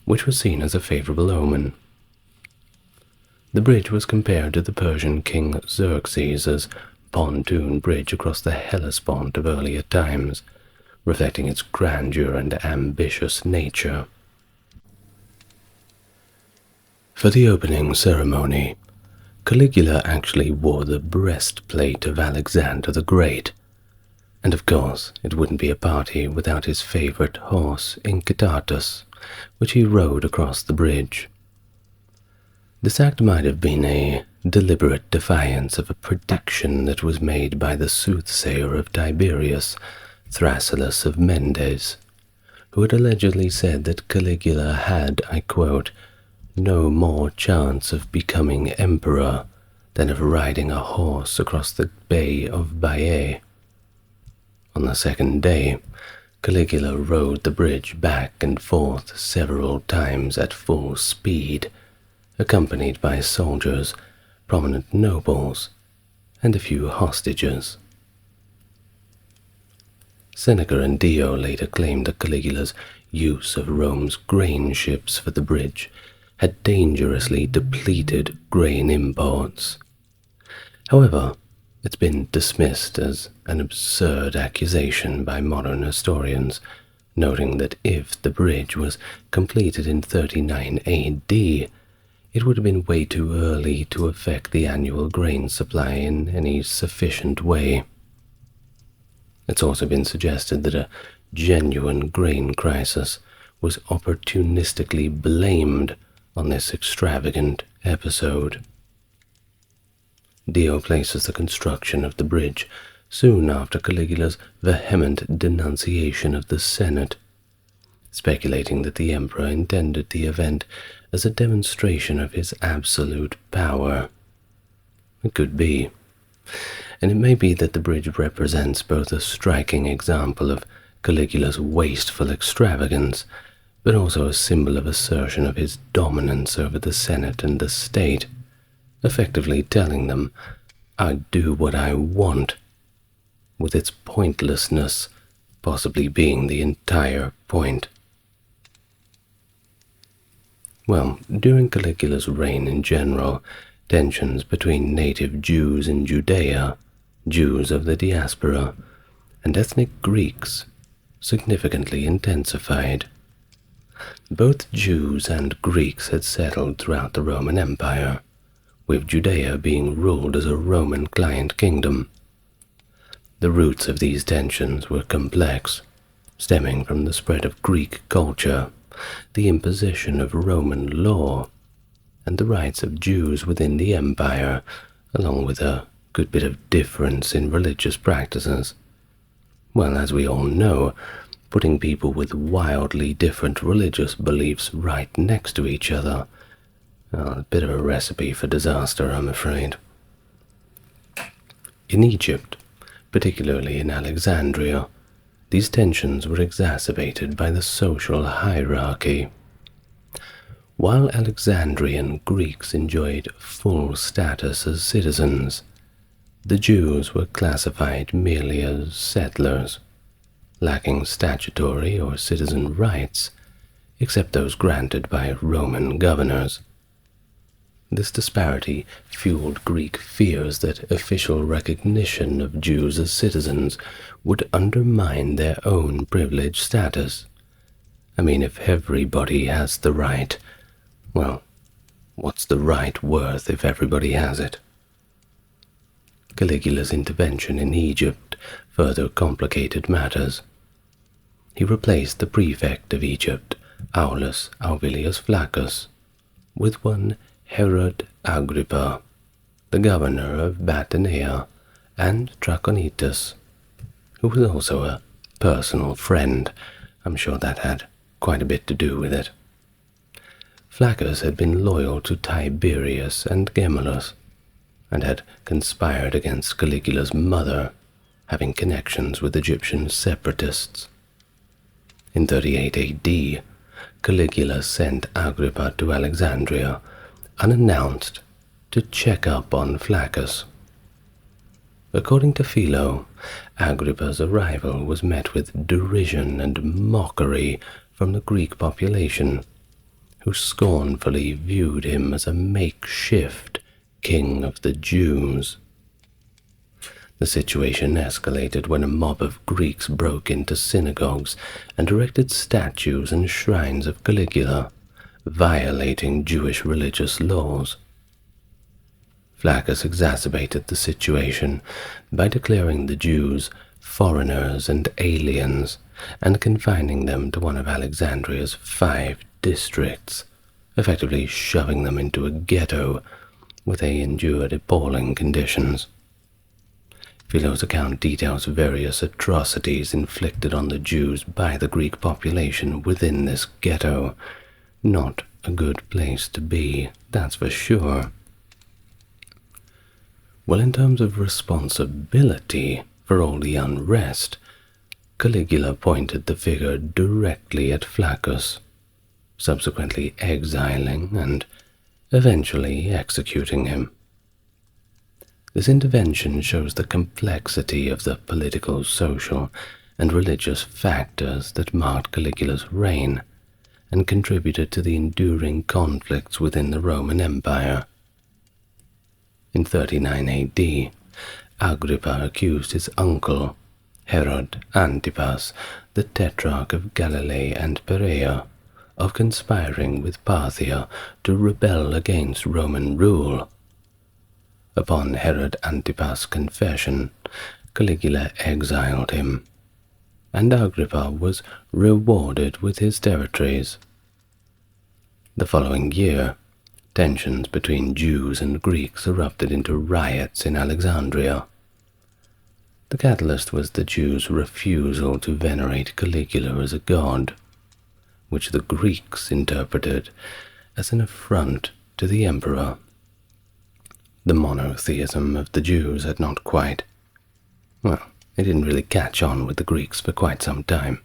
Speaker 1: which was seen as a favorable omen. The bridge was compared to the Persian king Xerxes' pontoon bridge across the Hellespont of earlier times, reflecting its grandeur and ambitious nature. For the opening ceremony, Caligula actually wore the breastplate of Alexander the Great, and of course it wouldn't be a party without his favorite horse, Incitatus, which he rode across the bridge. This act might have been a deliberate defiance of a prediction that was made by the soothsayer of Tiberius, Thrasyllus of Mendes, who had allegedly said that Caligula had, I quote, no more chance of becoming emperor than of riding a horse across the Bay of Baiae. On the second day, Caligula rode the bridge back and forth several times at full speed, accompanied by soldiers, prominent nobles, and a few hostages. Seneca and Dio later claimed that Caligula's use of Rome's grain ships for the bridge had dangerously depleted grain imports. However, it's been dismissed as an absurd accusation by modern historians, noting that if the bridge was completed in 39 AD, it would have been way too early to affect the annual grain supply in any sufficient way. It's also been suggested that a genuine grain crisis was opportunistically blamed on this extravagant episode. Dio places the construction of the bridge soon after Caligula's vehement denunciation of the Senate, speculating that the emperor intended the event as a demonstration of his absolute power. It could be, and it may be that the bridge represents both a striking example of Caligula's wasteful extravagance, but also a symbol of assertion of his dominance over the Senate and the state, effectively telling them, I do what I want, with its pointlessness possibly being the entire point. Well, during Caligula's reign in general, tensions between native Jews in Judea, Jews of the diaspora, and ethnic Greeks significantly intensified. Both Jews and Greeks had settled throughout the Roman Empire, with Judea being ruled as a Roman client kingdom. The roots of these tensions were complex, stemming from the spread of Greek culture, the imposition of Roman law, and the rights of Jews within the empire, along with a good bit of difference in religious practices. Well, as we all know, putting people with wildly different religious beliefs right next to each other, a bit of a recipe for disaster, I'm afraid. In Egypt, particularly in Alexandria, these tensions were exacerbated by the social hierarchy. While Alexandrian Greeks enjoyed full status as citizens, the Jews were classified merely as settlers, lacking statutory or citizen rights, except those granted by Roman governors. This disparity fueled Greek fears that official recognition of Jews as citizens would undermine their own privileged status. I mean, if everybody has the right, well, what's the right worth if everybody has it? Caligula's intervention in Egypt further complicated matters. He replaced the prefect of Egypt, Aulus Aubilius Flaccus, with one Herod Agrippa, the governor of Batanea, and Trachonitis, who was also a personal friend. I'm sure that had quite a bit to do with it. Flaccus had been loyal to Tiberius and Gemellus, and had conspired against Caligula's mother, having connections with Egyptian separatists. In 38 AD, Caligula sent Agrippa to Alexandria, unannounced, to check up on Flaccus. According to Philo, Agrippa's arrival was met with derision and mockery from the Greek population, who scornfully viewed him as a makeshift king of the Jews. The situation escalated when a mob of Greeks broke into synagogues and erected statues and shrines of Caligula, violating Jewish religious laws. Flaccus exacerbated the situation by declaring the Jews foreigners and aliens and confining them to one of Alexandria's 5 districts, effectively shoving them into a ghetto where they endured appalling conditions. Philo's account details various atrocities inflicted on the Jews by the Greek population within this ghetto. Not a good place to be, that's for sure. Well, in terms of responsibility for all the unrest, Caligula pointed the figure directly at Flaccus, subsequently exiling and eventually executing him. This intervention shows the complexity of the political, social, and religious factors that marked Caligula's reign and contributed to the enduring conflicts within the Roman Empire. In 39 AD, Agrippa accused his uncle, Herod Antipas, the Tetrarch of Galilee and Perea, of conspiring with Parthia to rebel against Roman rule. Upon Herod Antipas' confession, Caligula exiled him, and Agrippa was rewarded with his territories. The following year, tensions between Jews and Greeks erupted into riots in Alexandria. The catalyst was the Jews' refusal to venerate Caligula as a god, which the Greeks interpreted as an affront to the emperor. The monotheism of the Jews had not quite, it didn't really catch on with the Greeks for quite some time.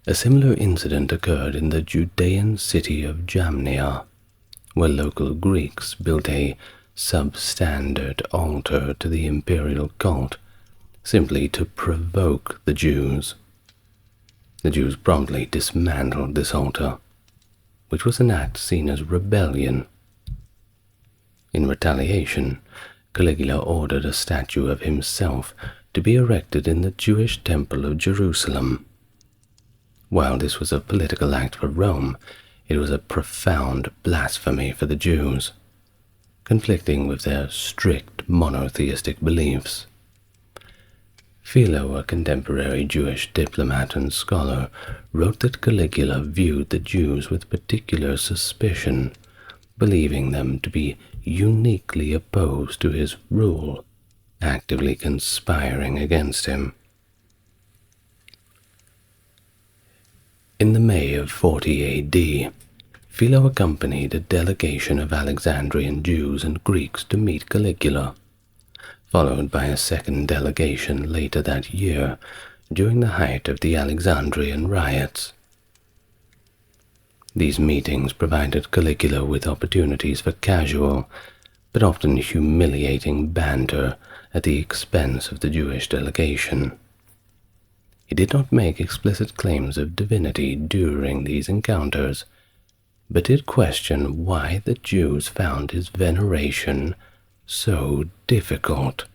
Speaker 1: A similar incident occurred in the Judean city of Jamnia, where local Greeks built a substandard altar to the imperial cult, simply to provoke the Jews. The Jews promptly dismantled this altar, which was an act seen as rebellion. In retaliation, Caligula ordered a statue of himself to be erected in the Jewish Temple of Jerusalem. While this was a political act for Rome, it was a profound blasphemy for the Jews, conflicting with their strict monotheistic beliefs. Philo, a contemporary Jewish diplomat and scholar, wrote that Caligula viewed the Jews with particular suspicion, believing them to be uniquely opposed to his rule, actively conspiring against him. In the May of 40 AD, Philo accompanied a delegation of Alexandrian Jews and Greeks to meet Caligula, followed by a second delegation later that year during the height of the Alexandrian riots. These meetings provided Caligula with opportunities for casual, but often humiliating banter at the expense of the Jewish delegation. He did not make explicit claims of divinity during these encounters, but did question why the Jews found his veneration so difficult.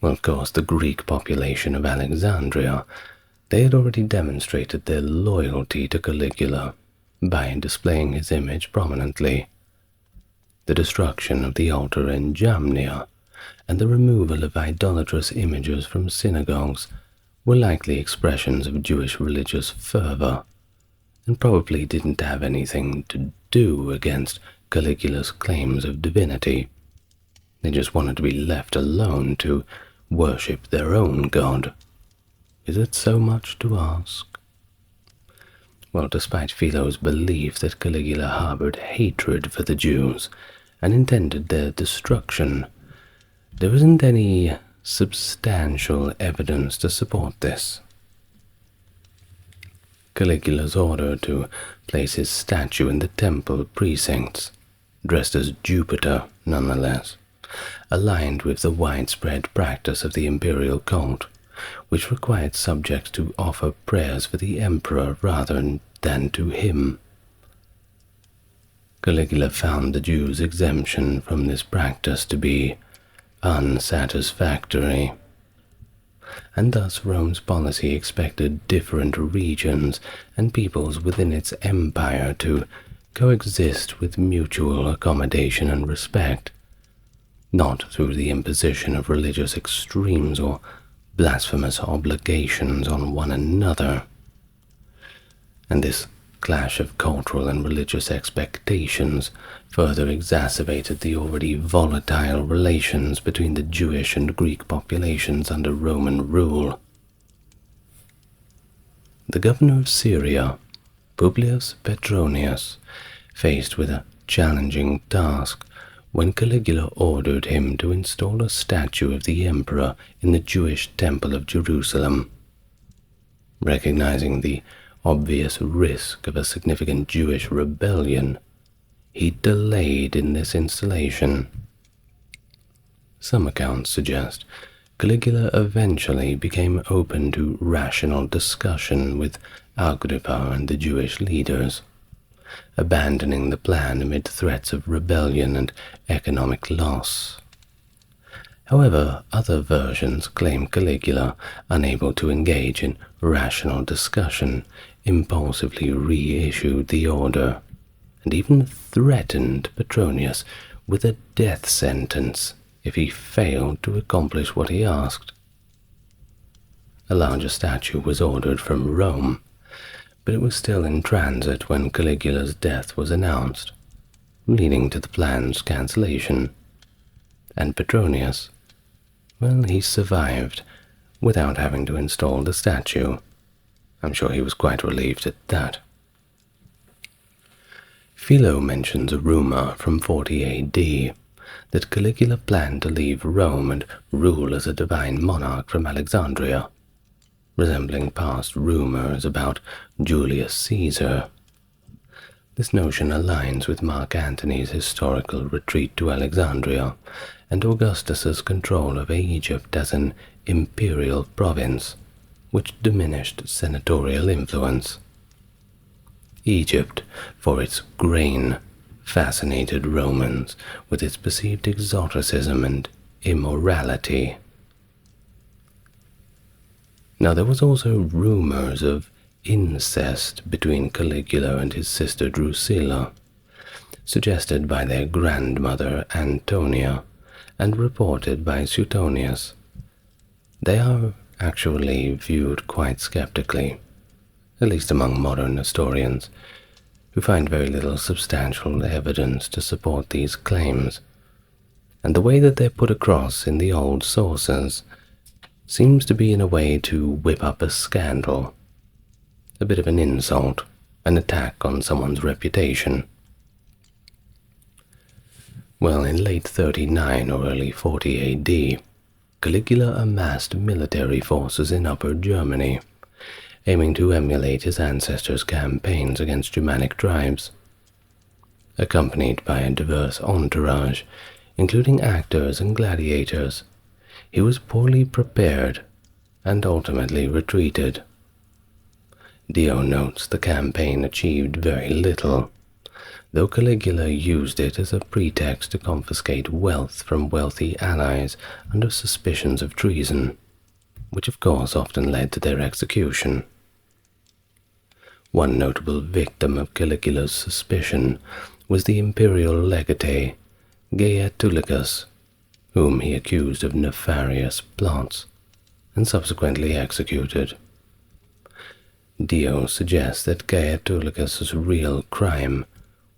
Speaker 1: Well, of course, the Greek population of Alexandria, they had already demonstrated their loyalty to Caligula by displaying his image prominently. The destruction of the altar in Jamnia and the removal of idolatrous images from synagogues were likely expressions of Jewish religious fervor, and probably didn't have anything to do against Caligula's claims of divinity. They just wanted to be left alone to worship their own god. Is it so much to ask? Well, despite Philo's belief that Caligula harbored hatred for the Jews and intended their destruction, there isn't any substantial evidence to support this. Caligula's order to place his statue in the temple precincts, dressed as Jupiter nonetheless, aligned with the widespread practice of the imperial cult, which required subjects to offer prayers for the emperor rather than to him. Caligula found the Jews' exemption from this practice to be unsatisfactory. and thus Rome's policy expected different regions and peoples within its empire to coexist with mutual accommodation and respect, not through the imposition of religious extremes or blasphemous obligations on one another. And this clash of cultural and religious expectations further exacerbated the already volatile relations between the Jewish and Greek populations under Roman rule. The governor of Syria, Publius Petronius, faced with a challenging task when Caligula ordered him to install a statue of the emperor in the Jewish temple of Jerusalem. Recognizing the obvious risk of a significant Jewish rebellion, he delayed in this installation. Some accounts suggest Caligula eventually became open to rational discussion with Agrippa and the Jewish leaders, abandoning the plan amid threats of rebellion and economic loss. However, other versions claim Caligula, unable to engage in rational discussion, impulsively reissued the order, and even threatened Petronius with a death sentence if he failed to accomplish what he asked. A larger statue was ordered from Rome, but it was still in transit when Caligula's death was announced, leading to the plan's cancellation. And Petronius, well, he survived without having to install the statue. I'm sure he was quite relieved at that. Philo mentions a rumor from 40 AD that Caligula planned to leave Rome and rule as a divine monarch from Alexandria, resembling past rumors about Julius Caesar. This notion aligns with Mark Antony's historical retreat to Alexandria and Augustus's control of Egypt as an imperial province, which diminished senatorial influence. Egypt, for its grain, fascinated Romans with its perceived exoticism and immorality. Now there was also rumors of incest between Caligula and his sister Drusilla, suggested by their grandmother Antonia and reported by Suetonius. They are actually viewed quite skeptically, at least among modern historians, who find very little substantial evidence to support these claims, and the way that they're put across in the old sources seems to be in a way to whip up a scandal, a bit of an insult, an attack on someone's reputation. Well, in late 39 or early 40 AD, Caligula amassed military forces in Upper Germany, aiming to emulate his ancestors' campaigns against Germanic tribes. Accompanied by a diverse entourage, including actors and gladiators, he was poorly prepared and ultimately retreated. Dio notes the campaign achieved very little, though Caligula used it as a pretext to confiscate wealth from wealthy allies under suspicions of treason, which of course often led to their execution. One notable victim of Caligula's suspicion was the imperial legate Gaius, whom he accused of nefarious plots and subsequently executed. Dio suggests that Gaius' real crime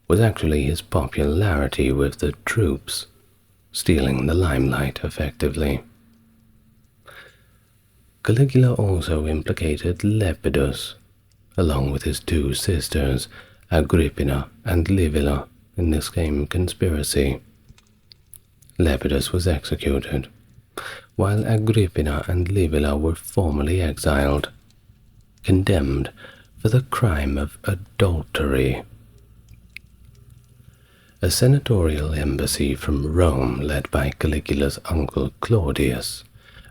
Speaker 1: was actually his popularity with the troops, stealing the limelight effectively. Caligula also implicated Lepidus, along with his two sisters, Agrippina and Livilla, in this same conspiracy. Lepidus was executed, while Agrippina and Livilla were formally exiled, condemned for the crime of adultery. A senatorial embassy from Rome, led by Caligula's uncle Claudius,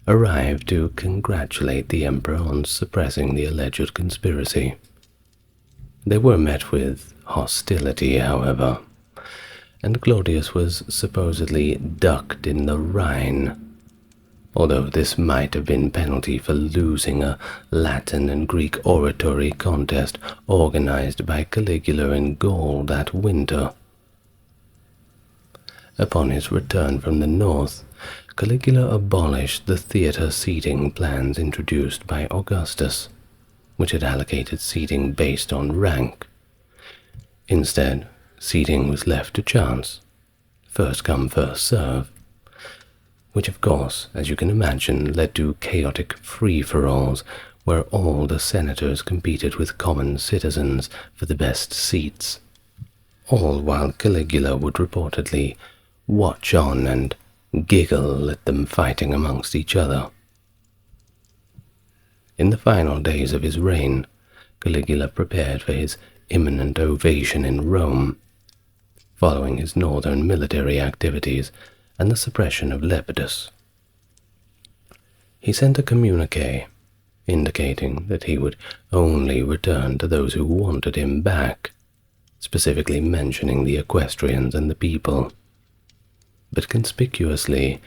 Speaker 1: arrived to congratulate the emperor on suppressing the alleged conspiracy. They were met with hostility, however, and Claudius was supposedly ducked in the Rhine, although this might have been penalty for losing a Latin and Greek oratory contest organized by Caligula in Gaul that winter. Upon his return from the north, Caligula abolished the theatre seating plans introduced by Augustus, which had allocated seating based on rank. Instead, seating was left to chance, first come, first serve, which of course, as you can imagine, led to chaotic free-for-alls where all the senators competed with common citizens for the best seats, all while Caligula would reportedly watch on and giggle at them fighting amongst each other. In the final days of his reign, Caligula prepared for his imminent ovation in Rome, following his northern military activities and the suppression of Lepidus. He sent a communique indicating that he would only return to those who wanted him back, specifically mentioning the equestrians and the people, but conspicuously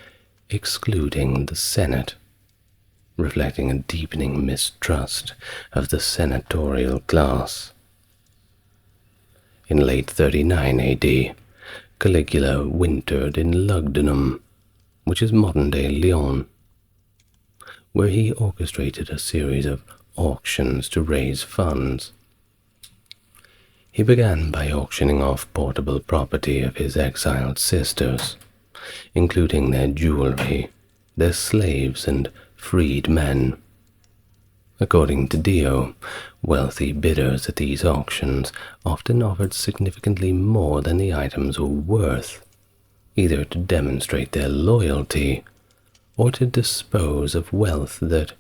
Speaker 1: excluding the Senate, reflecting a deepening mistrust of the senatorial class. In late 39 AD, Caligula wintered in Lugdunum, which is modern-day Lyon, where he orchestrated a series of auctions to raise funds. He began by auctioning off portable property of his exiled sisters, including their jewelry, their slaves, and freed men. According to Dio, wealthy bidders at these auctions often offered significantly more than the items were worth, either to demonstrate their loyalty or to dispose of wealth that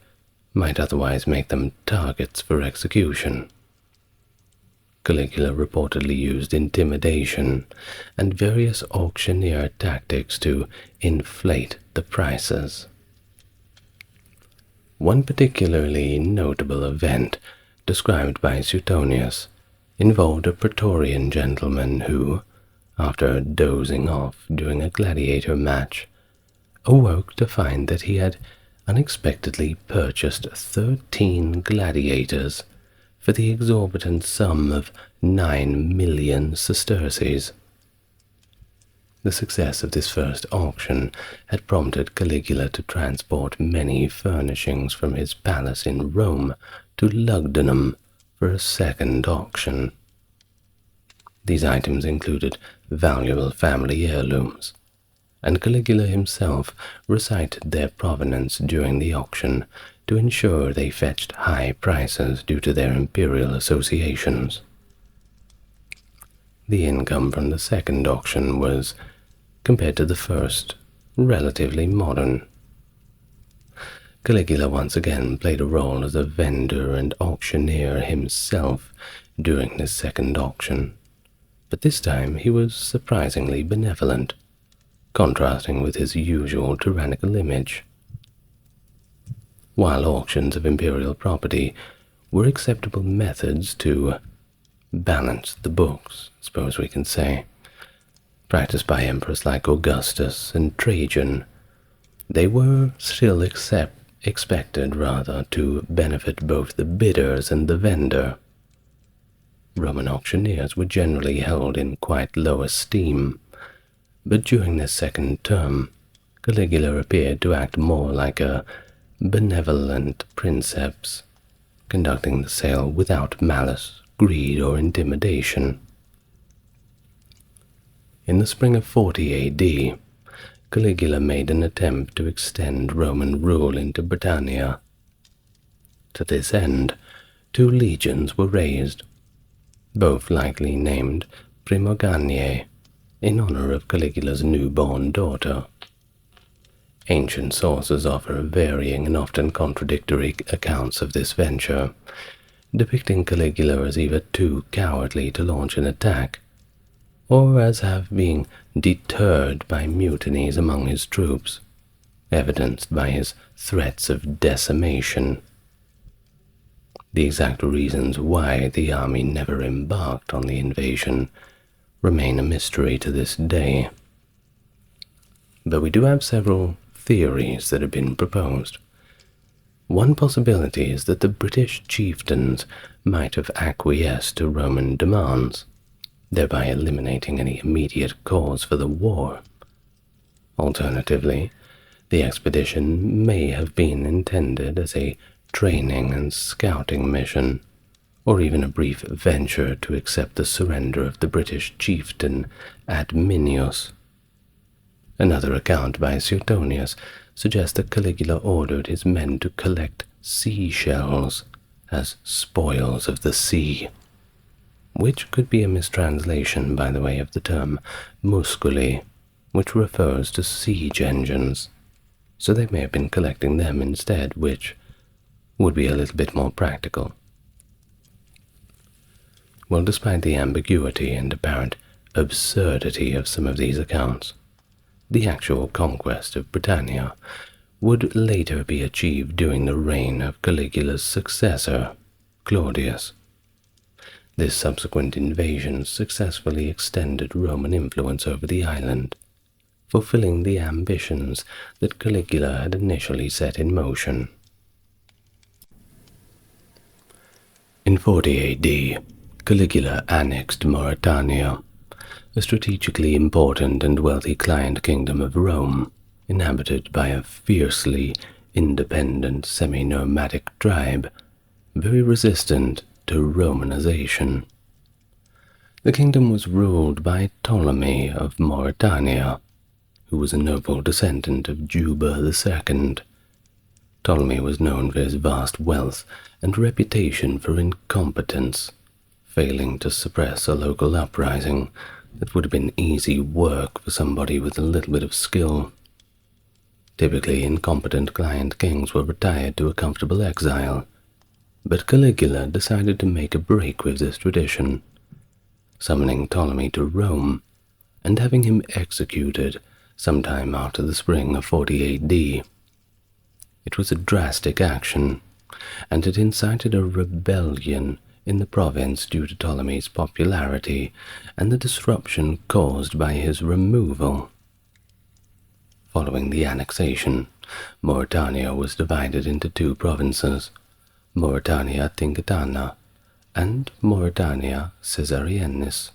Speaker 1: might otherwise make them targets for execution. Caligula reportedly used intimidation and various auctioneer tactics to inflate the prices. One particularly notable event, described by Suetonius, involved a Praetorian gentleman who, after dozing off during a gladiator match, awoke to find that he had unexpectedly purchased 13 gladiators for the exorbitant sum of 9 million sesterces. The success of this first auction had prompted Caligula to transport many furnishings from his palace in Rome to Lugdunum for a second auction. These items included valuable family heirlooms, and Caligula himself recited their provenance during the auction to ensure they fetched high prices due to their imperial associations. The income from the second auction was, compared to the first, relatively modern. Caligula once again played a role as a vendor and auctioneer himself during this second auction, but this time he was surprisingly benevolent, contrasting with his usual tyrannical image. While auctions of imperial property were acceptable methods to balance the books, I suppose we can say, practiced by emperors like Augustus and Trajan, they were still expected to benefit both the bidders and the vendor. Roman auctioneers were generally held in quite low esteem, but during this second term, Caligula appeared to act more like a benevolent princeps, conducting the sale without malice, greed, or intimidation. In the spring of 40 AD, Caligula made an attempt to extend Roman rule into Britannia. To this end, 2 legions were raised, both likely named Primoganie, in honor of Caligula's newborn daughter. Ancient sources offer varying and often contradictory accounts of this venture, depicting Caligula as either too cowardly to launch an attack, or as being deterred by mutinies among his troops, evidenced by his threats of decimation. The exact reasons why the army never embarked on the invasion remain a mystery to this day, but we do have several theories that have been proposed. One possibility is that the British chieftains might have acquiesced to Roman demands, thereby eliminating any immediate cause for the war. Alternatively, the expedition may have been intended as a training and scouting mission, or even a brief venture to accept the surrender of the British chieftain Adminius. Another account by Suetonius suggests that Caligula ordered his men to collect seashells as spoils of the sea, which could be a mistranslation, by the way, of the term musculi, which refers to siege engines, so they may have been collecting them instead, which would be a little bit more practical. Well, despite the ambiguity and apparent absurdity of some of these accounts, the actual conquest of Britannia would later be achieved during the reign of Caligula's successor, Claudius. This subsequent invasion successfully extended Roman influence over the island, fulfilling the ambitions that Caligula had initially set in motion. In 40 A.D., Caligula annexed Mauretania, a strategically important and wealthy client kingdom of Rome, inhabited by a fiercely independent semi-nomadic tribe, very resistant to Romanization. The kingdom was ruled by Ptolemy of Mauretania, who was a noble descendant of Juba II. Ptolemy was known for his vast wealth and reputation for incompetence, failing to suppress a local uprising that would have been easy work for somebody with a little bit of skill. Typically, incompetent client kings were retired to a comfortable exile, but Caligula decided to make a break with this tradition, summoning Ptolemy to Rome and having him executed sometime after the spring of 40 A.D. It was a drastic action, and it incited a rebellion in the province due to Ptolemy's popularity and the disruption caused by his removal. Following the annexation, Mauretania was divided into two provinces, Mauretania Tingitana and Mauretania Caesariensis,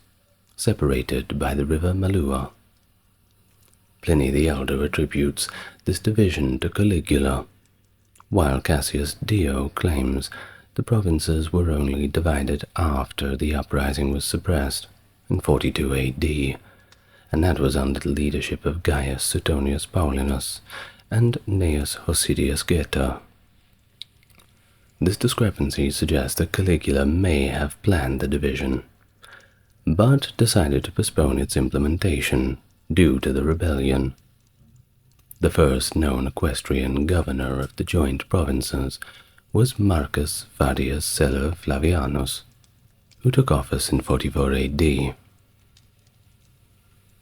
Speaker 1: separated by the river Malua. Pliny the Elder attributes this division to Caligula, while Cassius Dio claims the provinces were only divided after the uprising was suppressed in 42 A.D., and that was under the leadership of Gaius Suetonius Paulinus and Gnaeus Hosidius Geta. This discrepancy suggests that Caligula may have planned the division, but decided to postpone its implementation due to the rebellion. The first known equestrian governor of the joint provinces was Marcus Fadius Celer Flavianus, who took office in 44 A.D.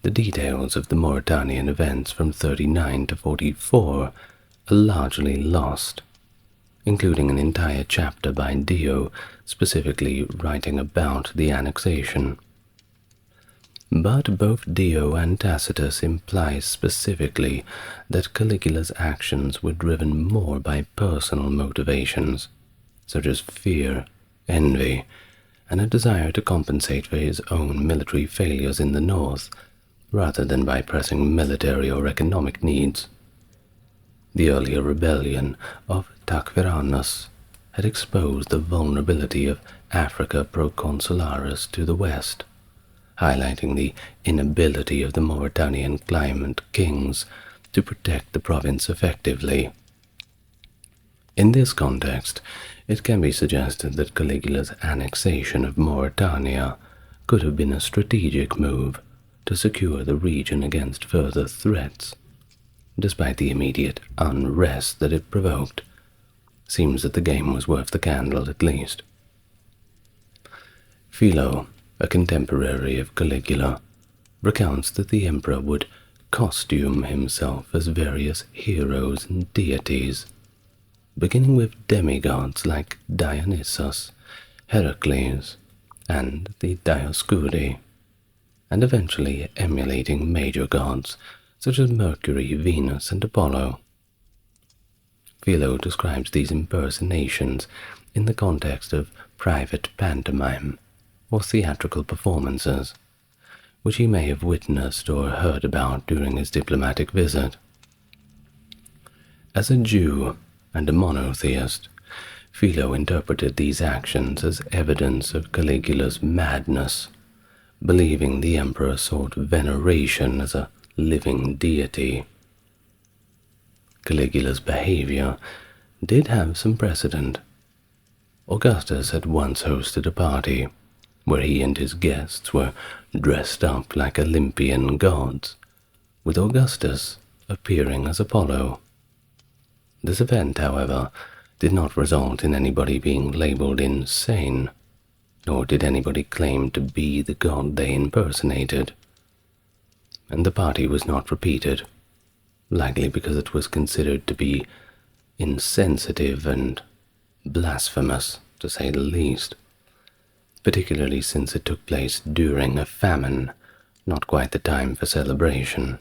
Speaker 1: The details of the Mauretanian events from 39 to 44 are largely lost, including an entire chapter by Dio specifically writing about the annexation. But both Dio and Tacitus imply specifically that Caligula's actions were driven more by personal motivations, such as fear, envy, and a desire to compensate for his own military failures in the north, rather than by pressing military or economic needs. The earlier rebellion of Tacferianus had exposed the vulnerability of Africa Proconsularis to the west, highlighting the inability of the Mauretanian claimant kings to protect the province effectively. In this context, it can be suggested that Caligula's annexation of Mauretania could have been a strategic move to secure the region against further threats. Despite the immediate unrest that it provoked, seems that the game was worth the candle at least. Philo, a contemporary of Caligula, recounts that the emperor would costume himself as various heroes and deities, beginning with demigods like Dionysus, Heracles, and the Dioscuri, and eventually emulating major gods such as Mercury, Venus, and Apollo. Philo describes these impersonations in the context of private pantomime or theatrical performances, which he may have witnessed or heard about during his diplomatic visit. As a Jew and a monotheist, Philo interpreted these actions as evidence of Caligula's madness, believing the emperor sought veneration as a living deity. Caligula's behavior did have some precedent. Augustus had once hosted a party where he and his guests were dressed up like Olympian gods, with Augustus appearing as Apollo. This event, however, did not result in anybody being labeled insane, nor did anybody claim to be the god they impersonated. And the party was not repeated, likely because it was considered to be insensitive and blasphemous, to say the least, particularly since it took place during a famine, not quite the time for celebration.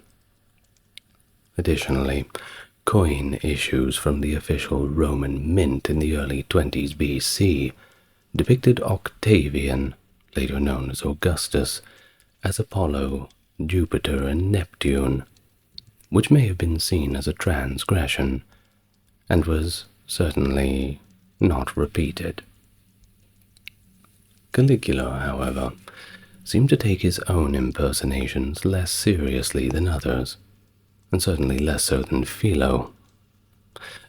Speaker 1: Additionally, coin issues from the official Roman mint in the early 20s BC depicted Octavian, later known as Augustus, as Apollo, Jupiter, and Neptune, which may have been seen as a transgression, and was certainly not repeated. Caligula, however, seemed to take his own impersonations less seriously than others, and certainly less so than Philo.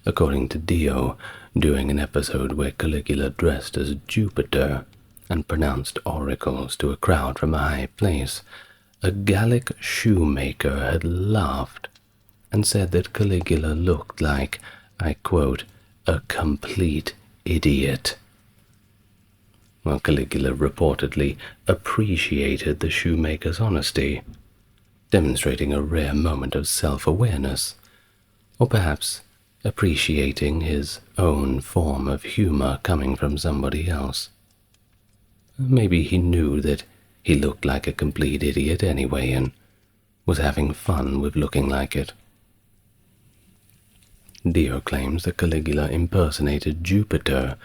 Speaker 1: According to Dio, during an episode where Caligula dressed as Jupiter and pronounced oracles to a crowd from a high place, a Gallic shoemaker had laughed and said that Caligula looked like, I quote, a complete idiot. While Caligula reportedly appreciated the shoemaker's honesty, demonstrating a rare moment of self-awareness, or perhaps appreciating his own form of humor coming from somebody else. Maybe he knew that he looked like a complete idiot anyway and was having fun with looking like it. Dio claims that Caligula impersonated Jupiter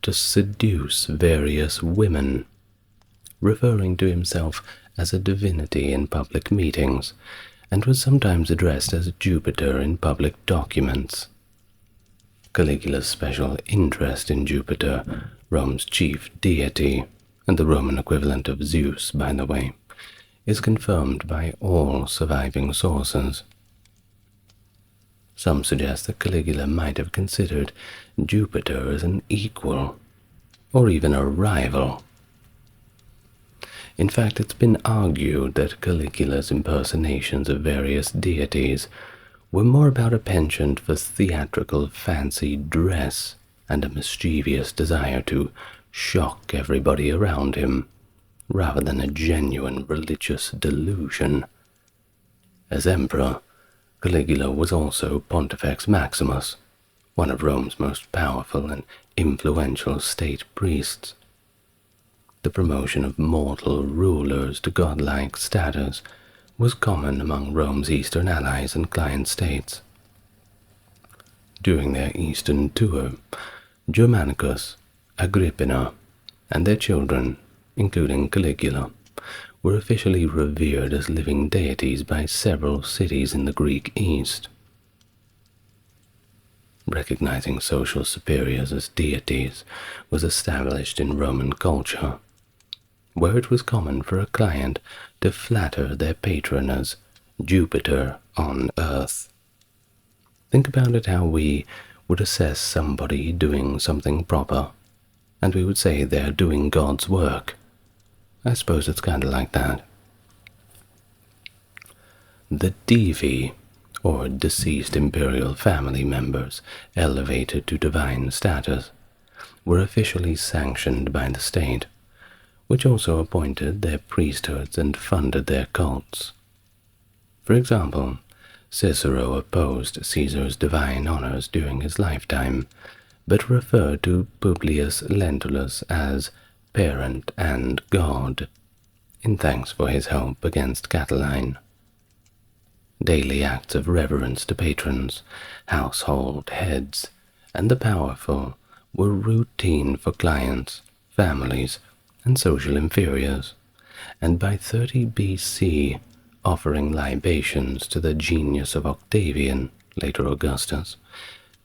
Speaker 1: to seduce various women, referring to himself as a divinity in public meetings, and was sometimes addressed as Jupiter in public documents. Caligula's special interest in Jupiter, Rome's chief deity, and the Roman equivalent of Zeus, by the way, is confirmed by all surviving sources. Some suggest that Caligula might have considered Jupiter as an equal, or even a rival. In fact, it's been argued that Caligula's impersonations of various deities were more about a penchant for theatrical fancy dress and a mischievous desire to shock everybody around him, rather than a genuine religious delusion. As emperor, Caligula was also Pontifex Maximus, one of Rome's most powerful and influential state priests. The promotion of mortal rulers to godlike status was common among Rome's eastern allies and client states. During their eastern tour, Germanicus, Agrippina, and their children, including Caligula, were officially revered as living deities by several cities in the Greek East. Recognizing social superiors as deities was established in Roman culture, where it was common for a client to flatter their patron as Jupiter on earth. Think about it how we would assess somebody doing something proper, and we would say they're doing God's work. I suppose it's kind of like that. The Divi, or deceased imperial family members elevated to divine status, were officially sanctioned by the state, which also appointed their priesthoods and funded their cults. For example, Cicero opposed Caesar's divine honors during his lifetime, but referred to Publius Lentulus as parent and god, in thanks for his help against Catiline. daily acts of reverence to patrons, household heads, and the powerful were routine for clients, families, and social inferiors, and by 30 BC, offering libations to the genius of Octavian, later Augustus,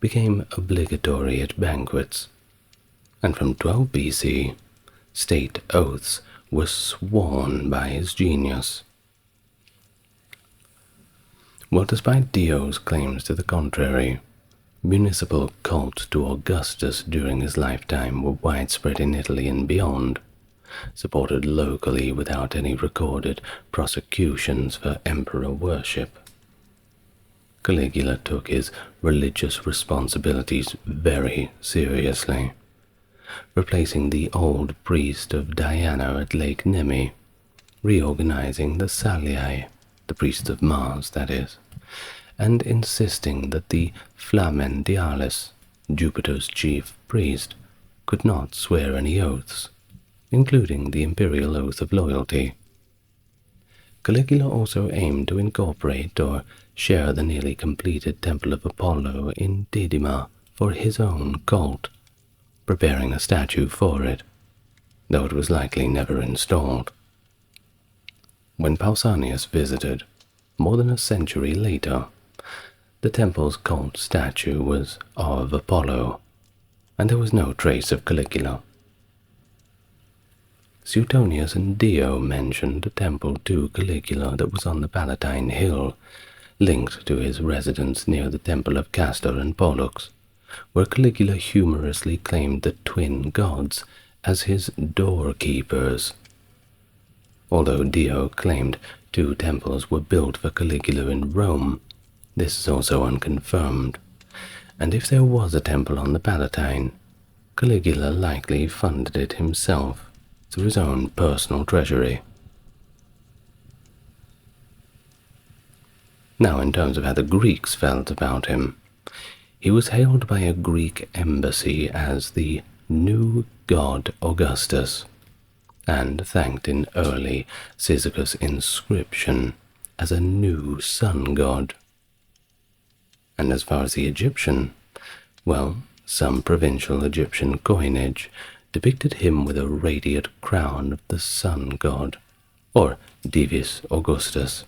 Speaker 1: became obligatory at banquets, and from 12 BC, state oaths were sworn by his genius. Well, despite Dio's claims to the contrary, municipal cults to Augustus during his lifetime were widespread in Italy and beyond, supported locally without any recorded prosecutions for emperor worship. Caligula took his religious responsibilities very seriously, replacing the old priest of Diana at Lake Nemi, reorganizing the Salii, the priests of Mars, that is, and insisting that the Flamen Dialis, Jupiter's chief priest, could not swear any oaths, including the imperial oath of loyalty. Caligula also aimed to incorporate or share the nearly completed Temple of Apollo in Didyma for his own cult, preparing a statue for it, though it was likely never installed. When Pausanias visited, more than a century later, the temple's cult statue was of Apollo, and there was no trace of Caligula. Suetonius and Dio mentioned a temple to Caligula that was on the Palatine Hill, linked to his residence near the temple of Castor and Pollux, where Caligula humorously claimed the twin gods as his doorkeepers. Although Dio claimed 2 temples were built for Caligula in Rome, this is also unconfirmed, and if there was a temple on the Palatine, Caligula likely funded it himself through his own personal treasury. Now, in terms of how the Greeks felt about him, he was hailed by a Greek embassy as the new god Augustus, and thanked in early Cyzicus inscription as a new sun god. And as far as the Egyptian, well, some provincial Egyptian coinage depicted him with a radiant crown of the sun god, or Divis Augustus,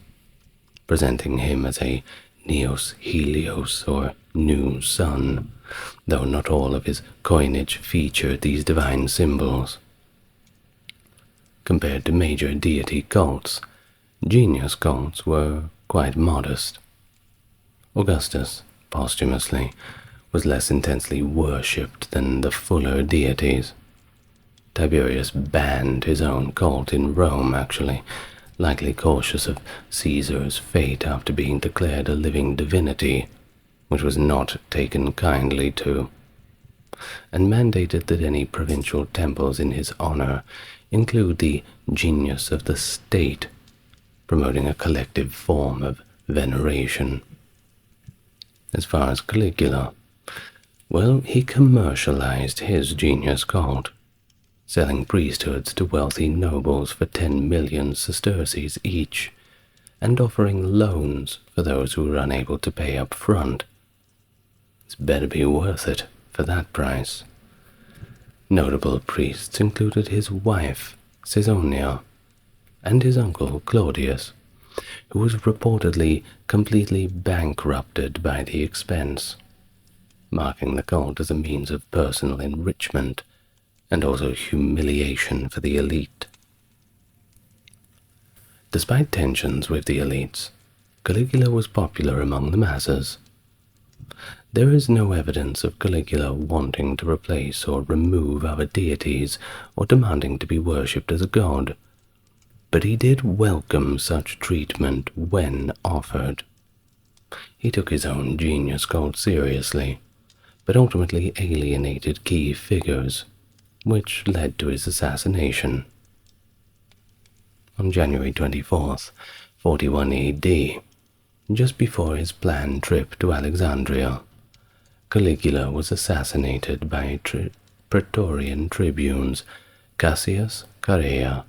Speaker 1: presenting him as a Neos Helios, or new sun, though not all of his coinage featured these divine symbols. Compared to major deity cults, genius cults were quite modest. Augustus, posthumously, was less intensely worshipped than the fuller deities. Tiberius banned his own cult in Rome, actually, likely cautious of Caesar's fate after being declared a living divinity, which was not taken kindly to, and mandated that any provincial temples in his honor include the genius of the state, promoting a collective form of veneration. As far as Caligula, well, he commercialized his genius cult, selling priesthoods to wealthy nobles for 10 million sesterces each, and offering loans for those who were unable to pay up front. It's better be worth it for that price. Notable priests included his wife, Caesonia, and his uncle Claudius, who was reportedly completely bankrupted by the expense, marking the cult as a means of personal enrichment and also humiliation for the elite. Despite tensions with the elites, Caligula was popular among the masses. There is no evidence of Caligula wanting to replace or remove other deities or demanding to be worshipped as a god, but he did welcome such treatment when offered. He took his own genius cult seriously, but ultimately alienated key figures, which led to his assassination. On January 24th, 41 AD, just before his planned trip to Alexandria, Caligula was assassinated by Praetorian tribunes Cassius, Carrea,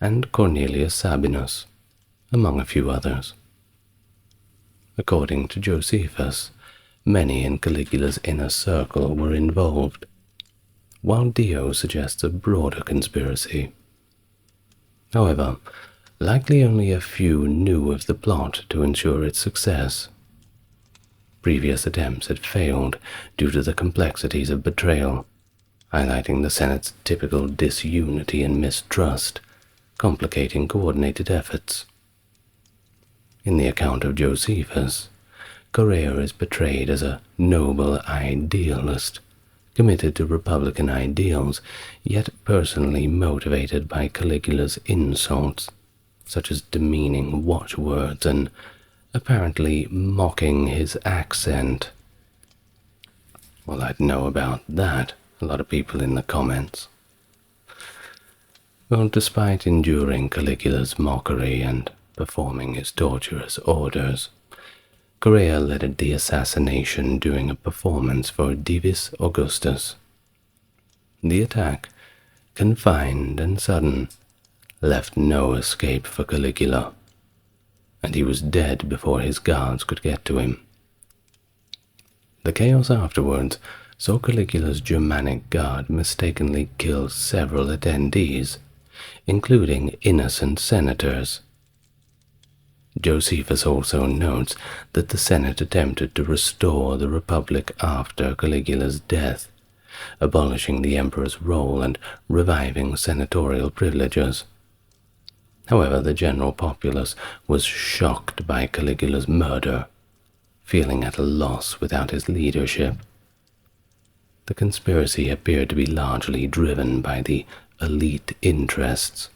Speaker 1: and Cornelius Sabinus, among a few others. According to Josephus, many in Caligula's inner circle were involved, while Dio suggests a broader conspiracy. However, likely only a few knew of the plot to ensure its success. Previous attempts had failed due to the complexities of betrayal, highlighting the Senate's typical disunity and mistrust, complicating coordinated efforts. In the account of Josephus, Correa is portrayed as a noble idealist, committed to republican ideals, yet personally motivated by Caligula's insults, such as demeaning watchwords and apparently mocking his accent. Well, I'd know about that. A lot of people in the comments. Well, despite enduring Caligula's mockery and performing his torturous orders, Correa led the assassination during a performance for Divis Augustus. The attack, confined and sudden, left no escape for Caligula, and he was dead before his guards could get to him. The chaos afterwards saw Caligula's Germanic guard mistakenly kill several attendees, including innocent senators. Josephus also notes that the Senate attempted to restore the Republic after Caligula's death, abolishing the emperor's role and reviving senatorial privileges. However, the general populace was shocked by Caligula's murder, feeling at a loss without his leadership. The conspiracy appeared to be largely driven by the elite interests,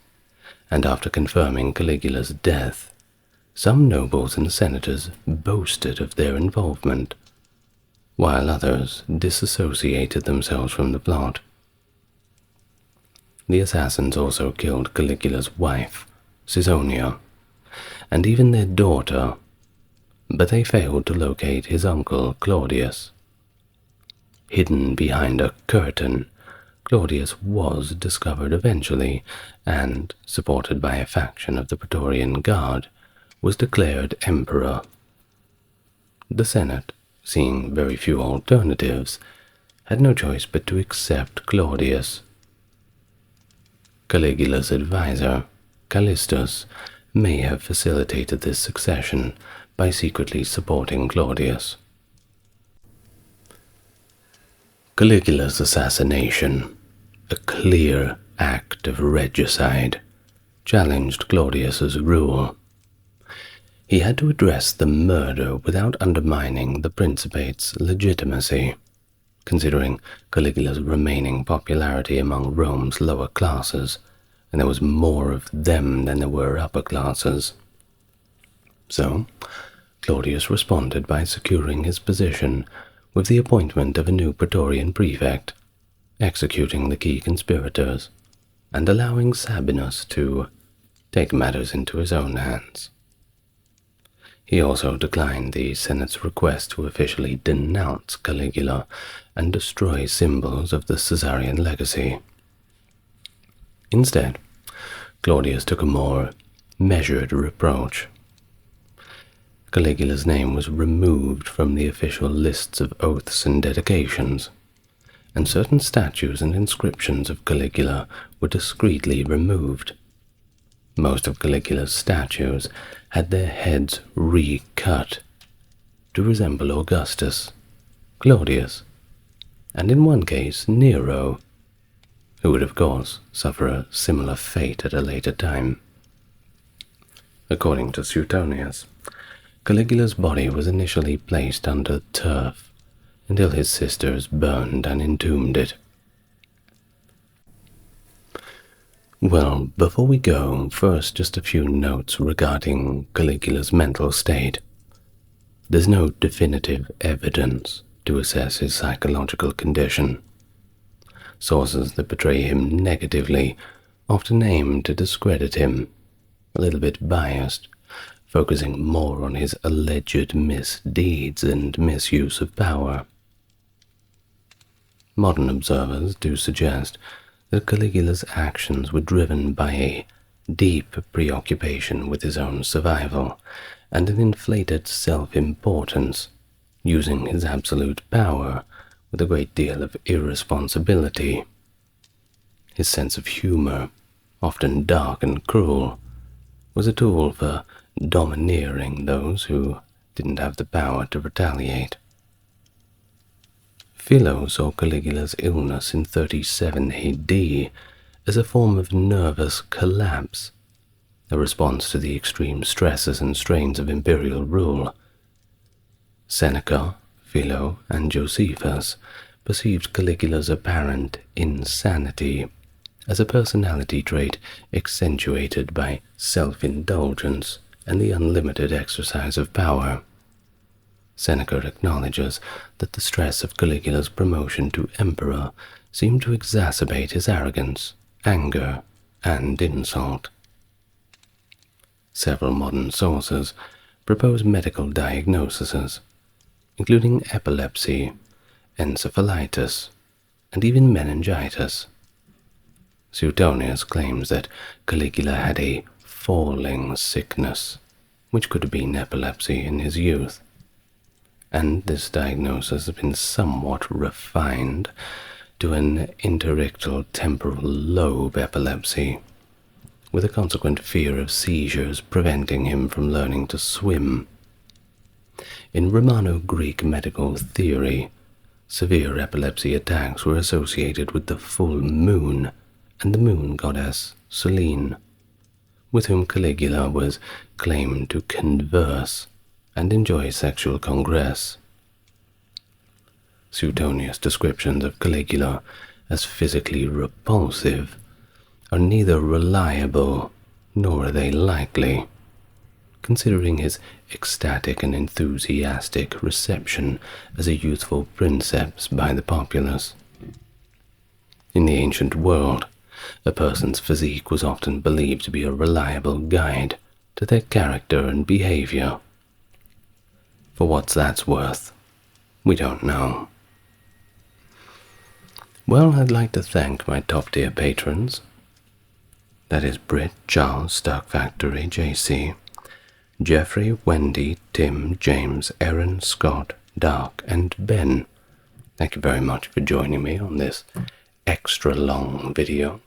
Speaker 1: and after confirming Caligula's death, some nobles and senators boasted of their involvement, while others disassociated themselves from the plot. The assassins also killed Caligula's wife, Caesonia, and even their daughter, but they failed to locate his uncle Claudius. Hidden behind a curtain, Claudius was discovered eventually, and, supported by a faction of the Praetorian Guard, was declared emperor. The Senate, seeing very few alternatives, had no choice but to accept Claudius. Caligula's advisor, Callistus, may have facilitated this succession by secretly supporting Claudius. Caligula's assassination, a clear act of regicide, challenged Claudius's rule. He had to address the murder without undermining the Principate's legitimacy, considering Caligula's remaining popularity among Rome's lower classes, and there was more of them than there were upper classes. So, Claudius responded by securing his position with the appointment of a new Praetorian prefect, executing the key conspirators, and allowing Sabinus to take matters into his own hands. He also declined the Senate's request to officially denounce Caligula and destroy symbols of the Caesarian legacy. Instead, Claudius took a more measured approach. Caligula's name was removed from the official lists of oaths and dedications, and certain statues and inscriptions of Caligula were discreetly removed. Most of Caligula's statues had their heads recut to resemble Augustus, Claudius, and in one case Nero, who would of course suffer a similar fate at a later time. According to Suetonius, Caligula's body was initially placed under turf until his sisters burned and entombed it. Well, before we go, first just a few notes regarding Caligula's mental state. There's no definitive evidence to assess his psychological condition. Sources that portray him negatively often aim to discredit him, a little bit biased, focusing more on his alleged misdeeds and misuse of power. Modern observers do suggest that Caligula's actions were driven by a deep preoccupation with his own survival and an inflated self-importance, using his absolute power with a great deal of irresponsibility. His sense of humor, often dark and cruel, was a tool for domineering those who didn't have the power to retaliate. Philo saw Caligula's illness in 37 AD as a form of nervous collapse, a response to the extreme stresses and strains of imperial rule. Seneca, Philo, and Josephus perceived Caligula's apparent insanity as a personality trait accentuated by self-indulgence and the unlimited exercise of power. Seneca acknowledges that the stress of Caligula's promotion to emperor seemed to exacerbate his arrogance, anger, and insult. Several modern sources propose medical diagnoses, including epilepsy, encephalitis, and even meningitis. Suetonius claims that Caligula had a falling sickness, which could have been epilepsy in his youth, and this diagnosis has been somewhat refined to an interictal temporal lobe epilepsy, with a consequent fear of seizures preventing him from learning to swim. In Romano-Greek medical theory, severe epilepsy attacks were associated with the full moon and the moon goddess Selene, with whom Caligula was claimed to converse and enjoy sexual congress. Suetonius' descriptions of Caligula as physically repulsive are neither reliable nor are they likely, considering his ecstatic and enthusiastic reception as a youthful princeps by the populace. In the ancient world, a person's physique was often believed to be a reliable guide to their character and behavior. For what's that's worth, we don't know. Well, I'd like to thank my top-tier patrons. That is Britt, Charles, Stark Factory, JC, Jeffrey, Wendy, Tim, James, Aaron, Scott, Dark, and Ben. Thank you very much for joining me on this extra long video.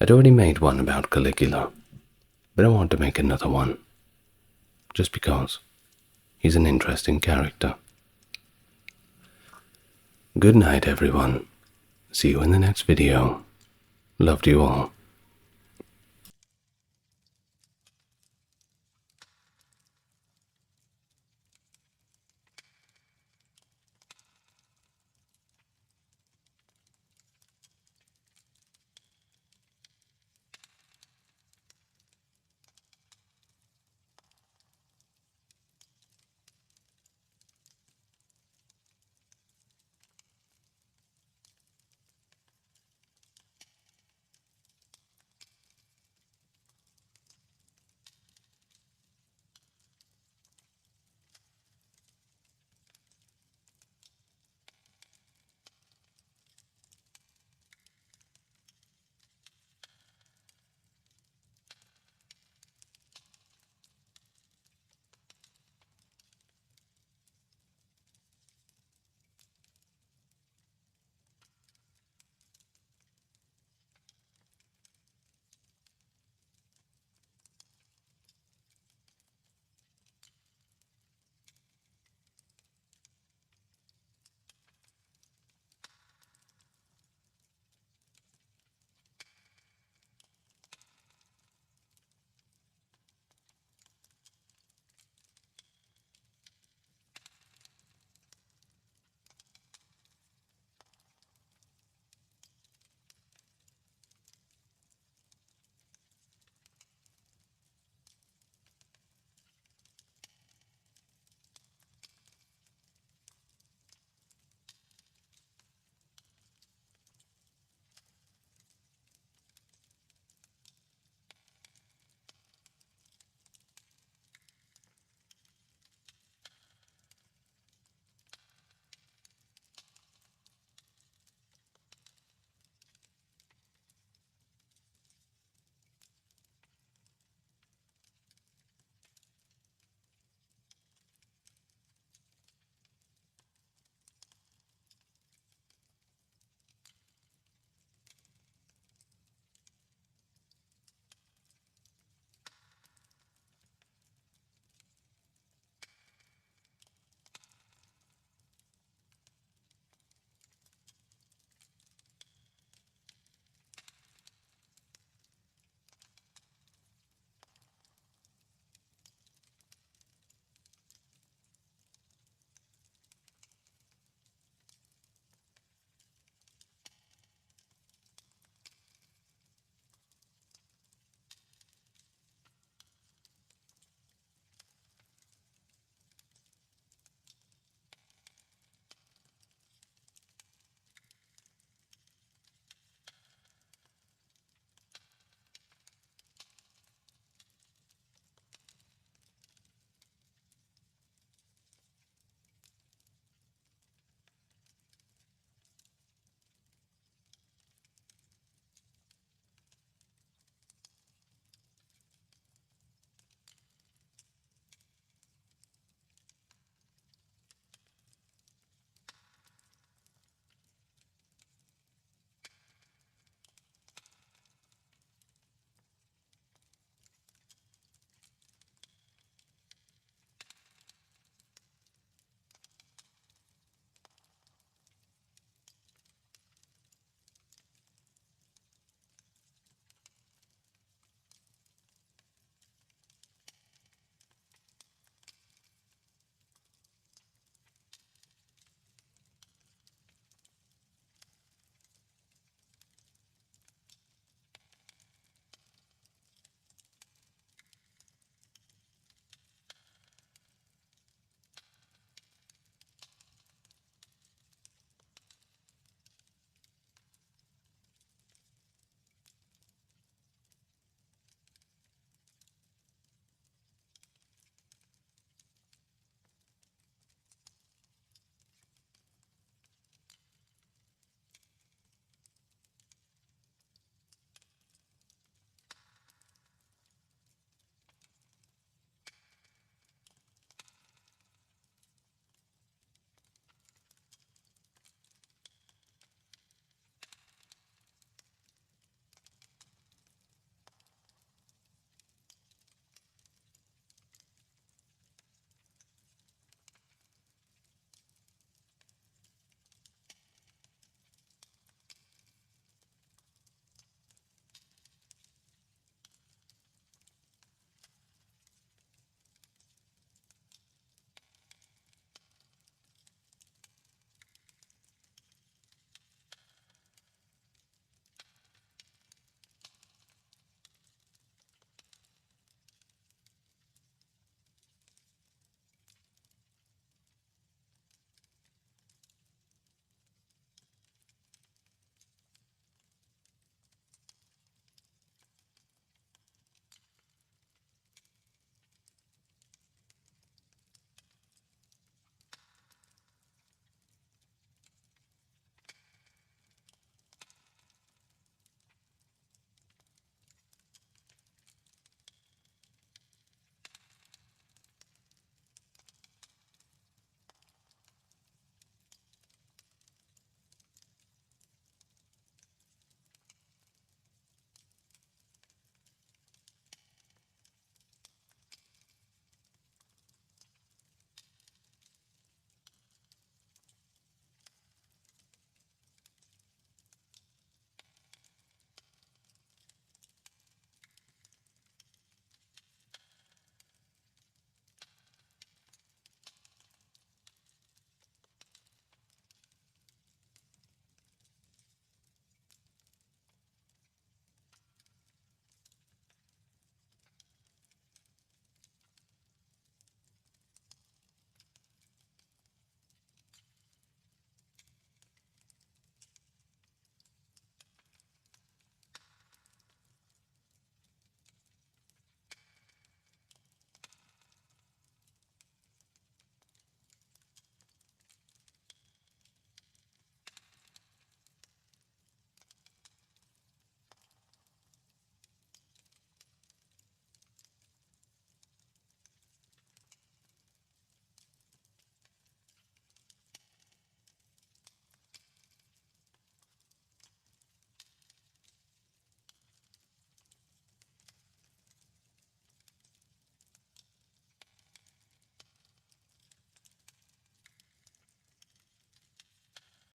Speaker 1: I'd already made one about Caligula, but I want to make another one, just because he's an interesting character. Good night, everyone. See you in the next video. Love to you all.